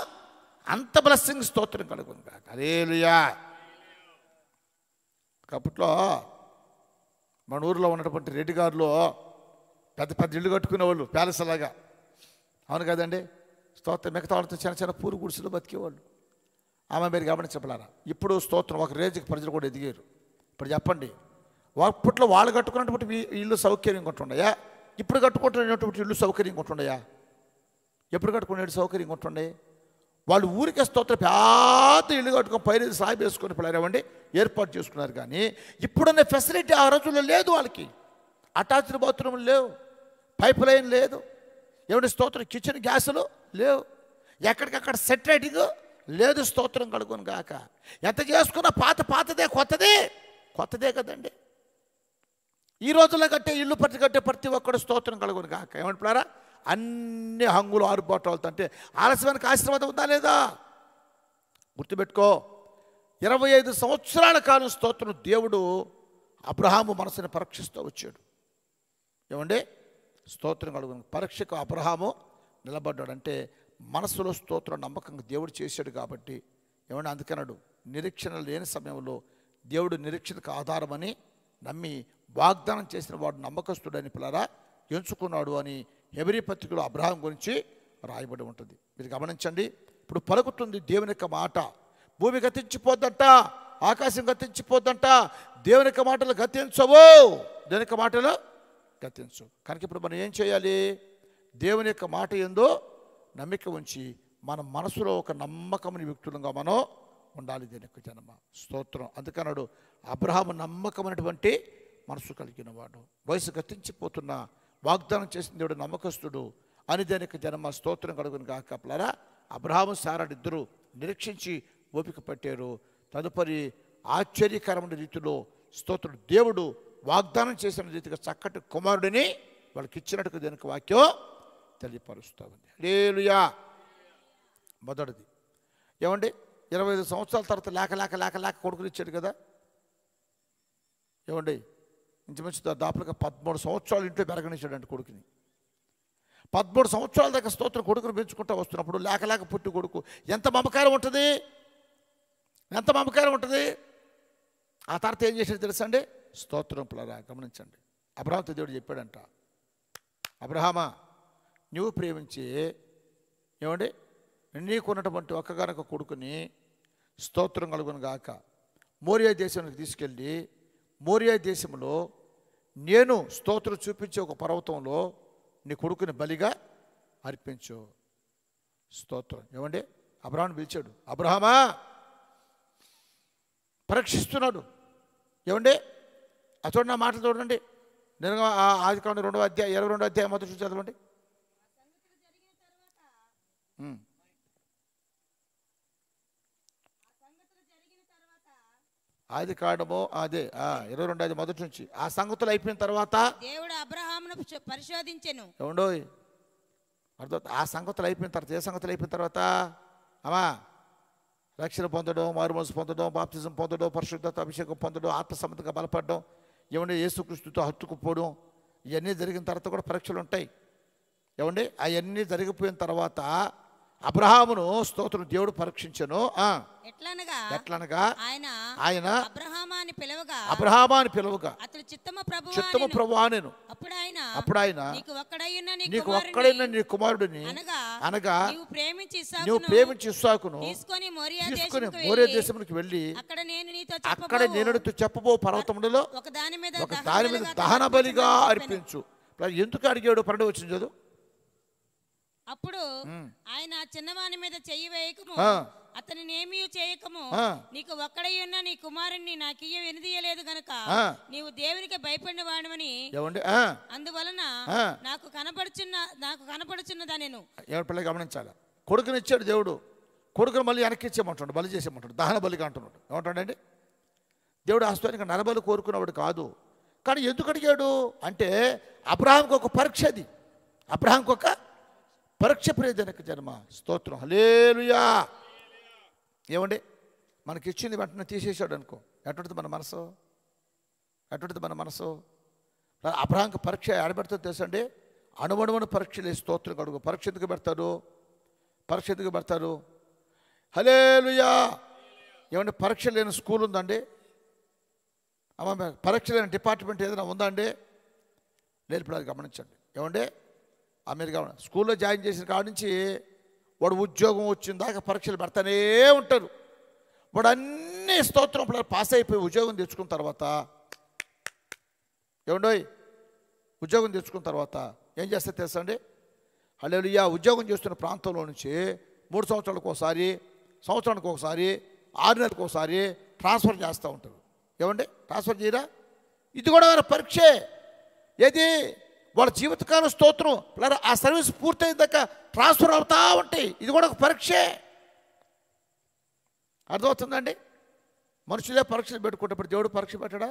అంత బ్లెస్సింగ్. స్తోత్రం కలుగును కాక. హల్లెలూయా. అప్పట్లో మన ఊరిలో ఉన్నటువంటి రెడ్డి గారులో పెద్ద పెద్ద ఇళ్ళు కట్టుకునేవాళ్ళు, ప్యాలెస్ లాగా. అవును కదండి. స్తోత్రం. మిగతా వాళ్ళతో చిన్న చిన్న పూరు గుడిసెలు బతికేవాళ్ళు. ఆమె మీరు గమనించబడారా. ఇప్పుడు స్తోత్రం ఒక రేంజ్కి ప్రజలు కూడా ఎదిగారు. ఇప్పుడు చెప్పండి, అప్పట్లో వాళ్ళు కట్టుకున్నటువంటి ఇల్లు సౌకర్యంగా ఉంటుండయా? ఇప్పుడు కట్టుకుంటున్నటువంటి ఇల్లు సౌకర్యంగా ఉంటుండయా? ఎప్పుడు కట్టుకునే సౌకర్యంగా ఉంటుండే? వాళ్ళు ఊరికే స్తోత్రం పెద్ద ఇల్లు కట్టుకొని పైన సాయి వేసుకొని పిల్లలేవండి ఏర్పాటు చేసుకున్నారు. కానీ ఇప్పుడున్న ఫెసిలిటీ ఆ రోజుల్లో లేదు. వాళ్ళకి అటాచ్డ్ బాత్రూములు లేవు, పైప్ లైన్ లేదు, ఏమంటే స్తోత్రం కిచెన్ గ్యాసులు లేవు, ఎక్కడికక్కడ సెటరేటింగ్ లేదు. స్తోత్రం కలుగును గాక. ఎంత చేసుకున్న పాతదే కొత్తదే కదండి. ఈ రోజుల్లో కట్టే ఇల్లు కట్టే ప్రతి ఒక్కడు స్తోత్రం కలుగును గాక. ఏమంటున్నారా? అన్ని హంగులు ఆరుబాటాలతో. అంటే ఆలస్యానికి ఆశీర్వాదం ఉందా లేదా? గుర్తుపెట్టుకో. 25 సంవత్సరాల కాలం స్తోత్రం దేవుడు అబ్రహాము మనసుని పరీక్షిస్తూ వచ్చాడు. ఏమండి స్తోత్రం కలుగును. పరీక్షకు అబ్రహాము నిలబడ్డాడు. అంటే మనసులో స్తోత్రం నమ్మకంగా దేవుడు చేశాడు కాబట్టి. ఏమంటే అందుకన్నాడు, నిరీక్షణ లేని సమయంలో దేవుడు నిరీక్షణకు ఆధారమని నమ్మి వాగ్దానం చేసిన వాడు నమ్మకస్తుడని పిల్లరా ఎంచుకున్నాడు అని హెబ్రీ పత్రికలో అబ్రహాం గురించి రాయబడి ఉంటుంది. మీరు గమనించండి. ఇప్పుడు పలుకుతుంది దేవుని యొక్క మాట. భూమి గతించిపోద్దంట, ఆకాశం గతించిపోద్దంట, దేవుని యొక్క మాటలు గతించవు. దేవుని యొక్క మాటలు గతించు. కనుక ఇప్పుడు మనం ఏం చేయాలి? దేవుని యొక్క మాట ఏందో నమ్మిక ఉంచి మన మనసులో ఒక నమ్మకమైన వ్యక్తులుగా మనం ఉండాలి. దీని యొక్క జన్మ స్తోత్రం. అందుకన్నాడు అబ్రహాము నమ్మకమైనటువంటి మనసు కలిగిన వాడు, వయసు గతించిపోతున్న వాగ్దానం చేసిన దేవుడు నమ్మకస్తుడు అని దానికి జన్మ స్తోత్రం కలుగును గాక. ప్లరా అబ్రహాము సారాడు ఇద్దరు నిరీక్షించి ఓపిక పట్టారు. తదుపరి ఆశ్చర్యకరమైన రీతిలో స్తోత్రుడు దేవుడు వాగ్దానం చేసిన రీతిగా చక్కటి కుమారుడిని వాళ్ళకి ఇచ్చినట్టుగా దీనికి వాక్యం తెలియపరుస్తూ ఉంది. హల్లెలూయా. మొదటిది ఏమండి, 25 సంవత్సరాల తర్వాత లేక కొడుకుని ఇచ్చాడు కదా. ఏమండి, ఇంచుమించు దాపులుగా 13 సంవత్సరాలు ఇంట్లో పెరగనిచ్చాడండి కొడుకుని. 13 సంవత్సరాల దాకా స్తోత్రం కొడుకుని పెంచుకుంటూ వస్తున్నప్పుడు లేక పుట్టి కొడుకు ఎంత మమకారం ఉంటుంది, ఎంత మమకారం ఉంటుంది. ఆ తర్వాత ఏం చేశాడు తెలుసా అండి? స్తోత్రం పిల్లరా గమనించండి. అబ్రహాముతో దేవుడు చెప్పాడంట, అబ్రహామా నువ్వు ప్రేమించి ఏమండి నీకున్నటువంటి ఒక్కగానొక్క కొడుకుని స్తోత్రం కలుగును గాక మోరియా దేశానికి తీసుకెళ్ళి మోరియా దేశంలో నేను స్తోత్రం చూపించే ఒక పర్వతంలో నీ కొడుకుని బలిగా అర్పించు. స్తోత్రం. ఏమండి, అబ్రహాముని పిలిచాడు, అబ్రహామా పరీక్షిస్తున్నాడు. ఏమండి, చూడండి, నా మాటలు చూడండి. నేను ఆదికాండం 2వ అధ్యాయం 22వ అధ్యాయం మొదటి చదవండి. ఆదికాండము అదే 22 మొదటి నుంచి. ఆ సంగతులు అయిపోయిన తర్వాత దేవుడు అబ్రహామును పరిశోధించెను. ఏమండో అర్థం. ఆ సంగతులు అయిపోయిన తర్వాత ఏ సంగతులు అయిపోయిన తర్వాత అమ్మా రక్షణ పొందడం, మారుమనసు పొందడం, బాప్తిజం పొందడం, పరిశుద్ధత అభిషేకం పొందడం, ఆత్మ సంబంధంగా బలపడడం, ఏమంటే యేసుక్రీస్తుతో హత్తుకుపోవడం, ఇవన్నీ జరిగిన తర్వాత కూడా పరీక్షలు ఉంటాయి. ఏమండి, అవన్నీ జరిగిపోయిన తర్వాత అబ్రహామును స్తోత్రం దేవుడు పరీక్షించను. ఎట్లనగా ఆయన అబ్రహామాని పిలువగా అతడు చిత్తము ప్రభువా నేను అప్పుడు ఆయన నీకు ఒక్కడైన నీ కుమారుడిని అనగా నువ్వు ప్రేమించి ఇస్సాకును తీసుకొని మోరియా దేశమునికి వెళ్ళి అక్కడ నేను చెప్పబో పర్వతములలో ఒక దాని మీద దహన బలిగా అర్పించు. ఎందుకు అడిగాడు? 12 వచ్చింది చదువు. అప్పుడు ఆయన చిన్నవాని మీద చెయ్యి వేయకము, అతనిని ఏమీ చేయకము, నీకు ఒక్కడై ఉన్న నీ కుమారుణ్ణి నాకు వినదీయలేదు గనుక నీవు దేవునికి భయపడిన వాడమని అందువలన నాకు కనపడుచున్నదా నేను. పిల్లలు గమనించాలి. కొడుకునిచ్చాడు దేవుడు, కొడుకును మళ్ళీ వెనక్కి ఇచ్చేయమంటాడు, బలి చేసేయమంటాడు, దహన బలిగా అంటున్నాడు. ఏమంటాడండి? దేవుడు ఆశ్చర్యంగా నరబలి కోరుకున్నవాడు కాదు. కానీ ఎందుకు అడిగాడు అంటే అబ్రహాంకి ఒక పరీక్ష. అది అబ్రహాంకి ఒక పరీక్ష. ప్రియజనక జన్మ స్తోత్రం. హల్లెలూయా. ఏమండి, మనకి ఇచ్చింది వెంటనే తీసేసాడు అనుకో, ఎటువంటిది మన మనసు? ఎటువంటిది మన మనసు? అబ్రహాంకి పరీక్ష ఆడబెడుతుంది తెలుసండి. అణువణువను పరీక్షలు స్తోత్రం కడుగు. పరీక్ష ఎందుకు పెడతారు? హల్లెలూయా. ఏమండి, పరీక్ష లేని స్కూల్ ఉందండి? అమ్మ, పరీక్ష లేని డిపార్ట్మెంట్ ఏదైనా ఉందా అండి? లేదు. ఇప్పుడు అది గమనించండి. ఏమండి, మీరు స్కూల్లో జాయిన్ చేసిన కాడ నుంచి వాడు ఉద్యోగం వచ్చిన దాకా పరీక్షలు పెడతానే ఉంటారు. వాడు అన్ని స్తోత్రం పాస్ అయిపోయి ఉద్యోగం తెచ్చుకున్న తర్వాత ఏమండోయ్ ఉద్యోగం తెచ్చుకున్న తర్వాత ఏం చేస్తే తెలుసా అండి? హల్లెలూయా. ఉద్యోగం చేస్తున్న ప్రాంతంలో నుంచి 3 సంవత్సరాలకు ఒకసారి, సంవత్సరానికి ఒకసారి, 6 నెలలకు ఒకసారి ట్రాన్స్ఫర్ చేస్తూ ఉంటారు. ఏమండి, ట్రాన్స్ఫర్ చేయరా? ఇది కూడా పరీక్షే. ఏది? వాళ్ళ జీవితకాలం స్తోత్రం ఆ సర్వీస్ పూర్తయిన దాకా ట్రాన్స్ఫర్ అవుతూ ఉంటాయి. ఇది కూడా ఒక పరీక్షే. అర్థమవుతుందండి? మనుషులే పరీక్షలు పెట్టుకుంటే దేవుడు పరీక్ష పెట్టడా?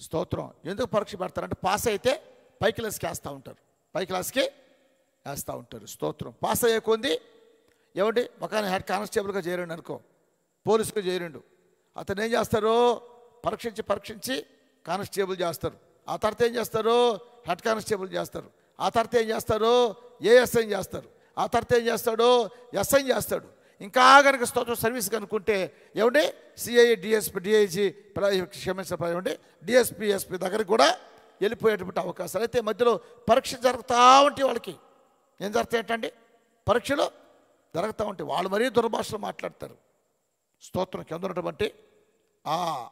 స్తోత్రం. ఎందుకు పరీక్ష పెడతారంటే పాస్ అయితే పై క్లాస్కి వేస్తూ ఉంటారు. స్తోత్రం. పాస్ అయ్యే కొంది ఏమండి, ఒకఆయన హెడ్ కానిస్టేబుల్గా చేరండి అనుకో, పోలీసుగా చేరిండు. అతను ఏం చేస్తారు? పరీక్షించి కానిస్టేబుల్ చేస్తారు. ఆ తర్వాత ఏం చేస్తారు? హెడ్ కానిస్టేబుల్ చేస్తారు. ఆ తర్వాత ఏం చేస్తారు? ఏఎస్ఐ చేస్తారు. ఆ తర్వాత ఏం చేస్తాడు? ఎస్ఐ చేస్తాడు. ఇంకా కనుక స్తోత్రం సర్వీస్ కనుక్కుంటే ఏమండి సిఐ, డిఎస్పి, డిఐజీ, ఏమండి డిఎస్పి, ఎస్పి దగ్గరికి కూడా వెళ్ళిపోయేటువంటి అవకాశాలు. అయితే మధ్యలో పరీక్ష జరుగుతూ ఉంటాయి. వాళ్ళకి ఏం జరుగుతాయంటండి? పరీక్షలు జరుగుతూ ఉంటాయి. వాళ్ళు మరీ దుర్భాషలు మాట్లాడతారు. స్తోత్రం. కింద ఉన్నటువంటి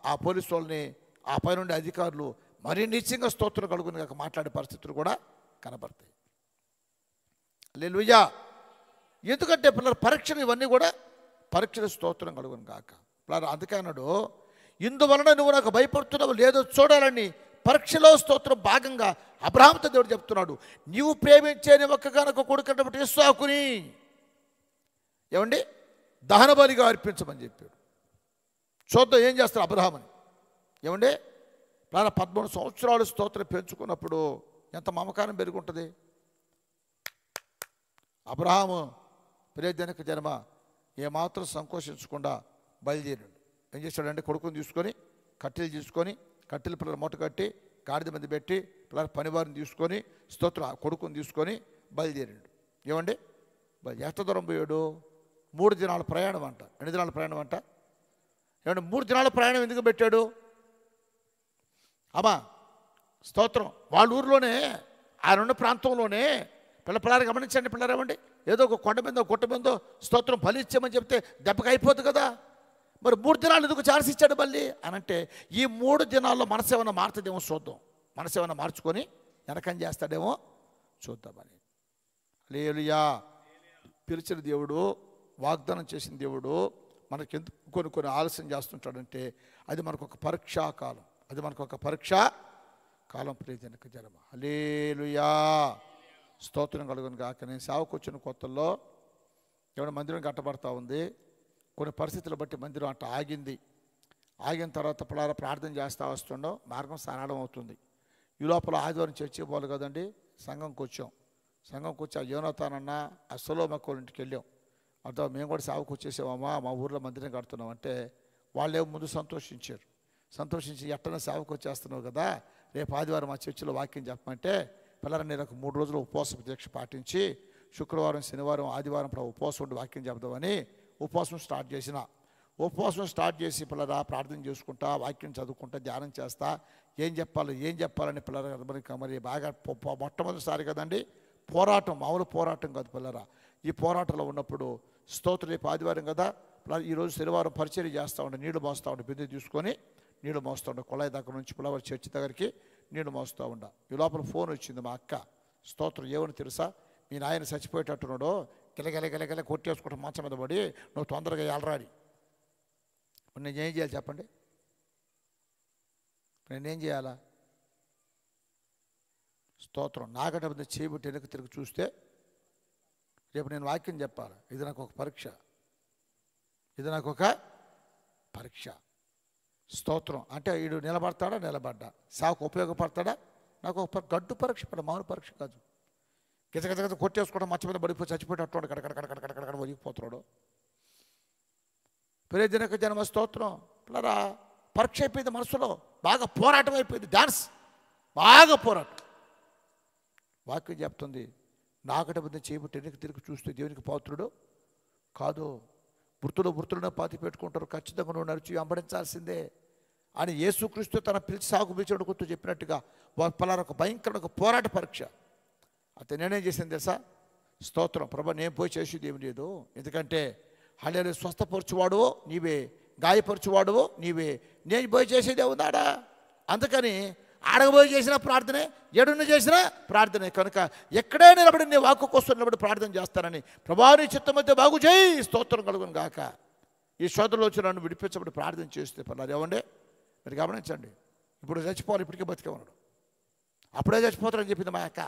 ఆ పోలీసు వాళ్ళని, ఆ పైనుండి అధికారులు మరీ నిశ్చయంగా స్తోత్రం కలుగుని కాక మాట్లాడే పరిస్థితులు కూడా కనబడతాయి. హల్లెలూయా. ఎందుకంటే పిల్లలు పరీక్షలు ఇవన్నీ కూడా పరీక్షలు స్తోత్రం కలుగును కాక. పిల్లలు అందుకే అన్నాడు, ఇందువలన నువ్వు నాకు భయపడుతున్నావు లేదో చూడాలని పరీక్షలో స్తోత్రం భాగంగా అబ్రహాముతో దేవుడు చెప్తున్నాడు, నీవు ప్రేమించే నీ ఒక్కగానొక్క కొడుకు ఇస్సాకుని ఏమండి దహన బలిగా అర్పించమని చెప్పాడు. చూద్దాం ఏం చేస్తారు అబ్రహాముని. ఏమండి 13 సంవత్సరాలు స్తోత్రం పెంచుకున్నప్పుడు ఎంత మమకారం పెరుగుంటుంది. అబ్రహాము ప్రియజనక జన్మ ఏమాత్రం సంకోచించకుండా బయలుదేరాడు. ఏం చేశాడంటే కొడుకుని తీసుకొని కట్టెలు పిల్లలు మూట కట్టి గాడిద మీద పెట్టి పిల్లల పనివారిని తీసుకొని స్తోత్రం కొడుకుని తీసుకొని బయలుదేరాడు. ఏమండి ఎంత దూరం పోయాడు? 3 దినాల ప్రయాణం అంట. ఎన్ని దినాల ప్రయాణం అంట? ఏమంటే 3 దినాల ప్రయాణం ఎందుకు పెట్టాడు? అమ్మా స్తోత్రం వాళ్ళ ఊరిలోనే ఆయన ప్రాంతంలోనే పిల్లలు గమనించండి. పిల్లలు ఏమండి ఏదో ఒక కొండ మీదో గుట్ట మీదో స్తోత్రం ఫలించామని చెప్తే దెబ్బకి అయిపోద్ది కదా. మరి 3 దినాలు ఎందుకు ఛాన్స్ ఇచ్చాడు మళ్ళీ అని అంటే, ఈ 3 దినాల్లో మనసు ఏమైనా మారుతుందేమో చూద్దాం, మనసు ఏమైనా మార్చుకొని వెనకం చేస్తాడేమో చూద్దామని. హల్లెలూయా. పిలిచిన దేవుడు, వాగ్దానం చేసిన దేవుడు మనకి ఎందుకు కొన్ని ఆలస్యం చేస్తుంటాడంటే, అది మనకు ఒక పరీక్షా కాలం, అది మనకు ఒక పరీక్షా కాలం. ప్రియజనక జనమ హల్లెలూయా. స్తోత్రం కలుగును గాక. నేను సేవకు వచ్చిన కొత్తల్లో ఏమైనా మందిరం కట్టబడతా ఉంది. కొన్ని పరిస్థితులు బట్టి మందిరం అట్ట ఆగింది. ఆగిన తర్వాత పిల్లల ప్రార్థన చేస్తూ వస్తుండో మార్గం సరళం అవుతుంది. ఈ లోపల ఆదివారం చర్చి పోవాలి కదండి, సంఘంకి వచ్చాం. సంఘంకి వచ్చి ఆ యోనాతానన్న ఆ సొలొమోను ఇంటికి వెళ్ళాం. అర్థం మేము కూడా సేవకు వచ్చేసామమ్మా, మా ఊర్లో మందిరం కడుతున్నాం అంటే వాళ్ళేమో ముందు సంతోషించి ఎట్టన సేవకు వచ్చేస్తున్నావు కదా, రేపు ఆదివారం మా చర్చిలో వాక్యం చెప్పమంటే పిల్లలు నేను ఒక 3 రోజులు ఉపవాస దీక్ష పాటించి శుక్రవారం శనివారం ఆదివారం ఉపవాసం ఉండి వాక్యం చెప్దామని ఉపవాసం స్టార్ట్ చేసి పిల్లరా ప్రార్థన చేసుకుంటా, వాక్యం చదువుకుంటా, ధ్యానం చేస్తా, ఏం చెప్పాలని పిల్లలు మరి బాగా మొట్టమొదటిసారి కదండి పోరాటం, మామూలు పోరాటం కాదు పిల్లరా. ఈ పోరాటంలో ఉన్నప్పుడు స్తోత్రం రేపు ఆదివారం కదా, ఈరోజు శనివారం పరిచర్య చేస్తూ ఉండే, నీళ్లు మోస్తూ ఉండే, బిందె తీసుకొని నీళ్లు మోస్తూ ఉండే, కుళాయి దగ్గర నుంచి పిల్లవారి చర్చి దగ్గరికి నీళ్లు మోస్తూ ఉండ. ఈ లోపల ఫోన్ వచ్చింది మా అక్క. స్తోత్రం ఏమని తెలుసా, మీ నాయన చచ్చిపోయేటట్టున్నాడు, గిలగిల కొట్టేసుకుంటా మంచం మీద పడి నువ్వు తొందరగా ఎలరాడి. నేనేం చేయాలి చెప్పండి? నేనేం చేయాలా? స్తోత్రం నాకంటే మీద చేయబట్టి వెనక్కి తిరిగి చూస్తే రేపు నేను వాక్యం చెప్పాలి. ఇది నాకు ఒక పరీక్ష. స్తోత్రం అంటే వీడు నిలబడ్డా సాకు ఉపయోగపడతాడా? నాకు ఒక గడ్డు పరీక్ష, మామూలు పరీక్ష కాదు. గిజ కొట్టేసుకోవడం మంచం మీద పడిపోయి చచ్చిపోయేటట్టు కడకడ ఒరిగిపోతున్నాడు. ప్రియజనక జన్మ స్తోత్రం పిల్లరా పరీక్ష అయిపోయింది. మనసులో బాగా పోరాటం అయిపోయింది, డాన్స్ బాగా పోరాటం. వాక్యం చెప్తుంది నాకట మీద చేయబట్టి వెనక్కి తిరిగి చూస్తే దేవునికి పాత్రుడు కాదు. వృత్తులను పాతి పెట్టుకుంటారు, ఖచ్చితంగా నువ్వు నడిచి వెంబడించాల్సిందే అని యేసుక్రీస్తు తన సాగు పిలిచాడు గుర్తు చెప్పినట్టుగా పలానా ఒక భయంకరమైన పోరాట పరీక్ష. అయితే నేనేం చేసింది తెలుసా? స్తోత్రం ప్రభా నేను పోయి చేసేది ఏమి లేదు, ఎందుకంటే హల్లెలూయా స్వస్థపరచువాడువో నీవే, గాయపరచువాడువో నీవే, నేను పోయి చేసేది ఉన్నాడా? అందుకని ఆడగబోయి చేసిన ప్రార్థనే, ఎడున్న చేసిన ప్రార్థనే. కనుక ఎక్కడే నిలబడి నీ వాక్కు కోసం నిలబడి ప్రార్థన చేస్తానని ప్రభాని చిత్తమైతే బాగు చేయి, స్తోత్రం కలుగును గాక. ఈ శోధనలో వచ్చి నన్ను విడిపించబడి ప్రార్థన చేస్తే పర్లేదు. ఏమండే మీరు గమనించండి, ఇప్పుడు చచ్చిపోవాలి, ఇప్పటికే బతికే ఉన్నాడు, అప్పుడే చచ్చిపోతారని చెప్పింది మా అక్క.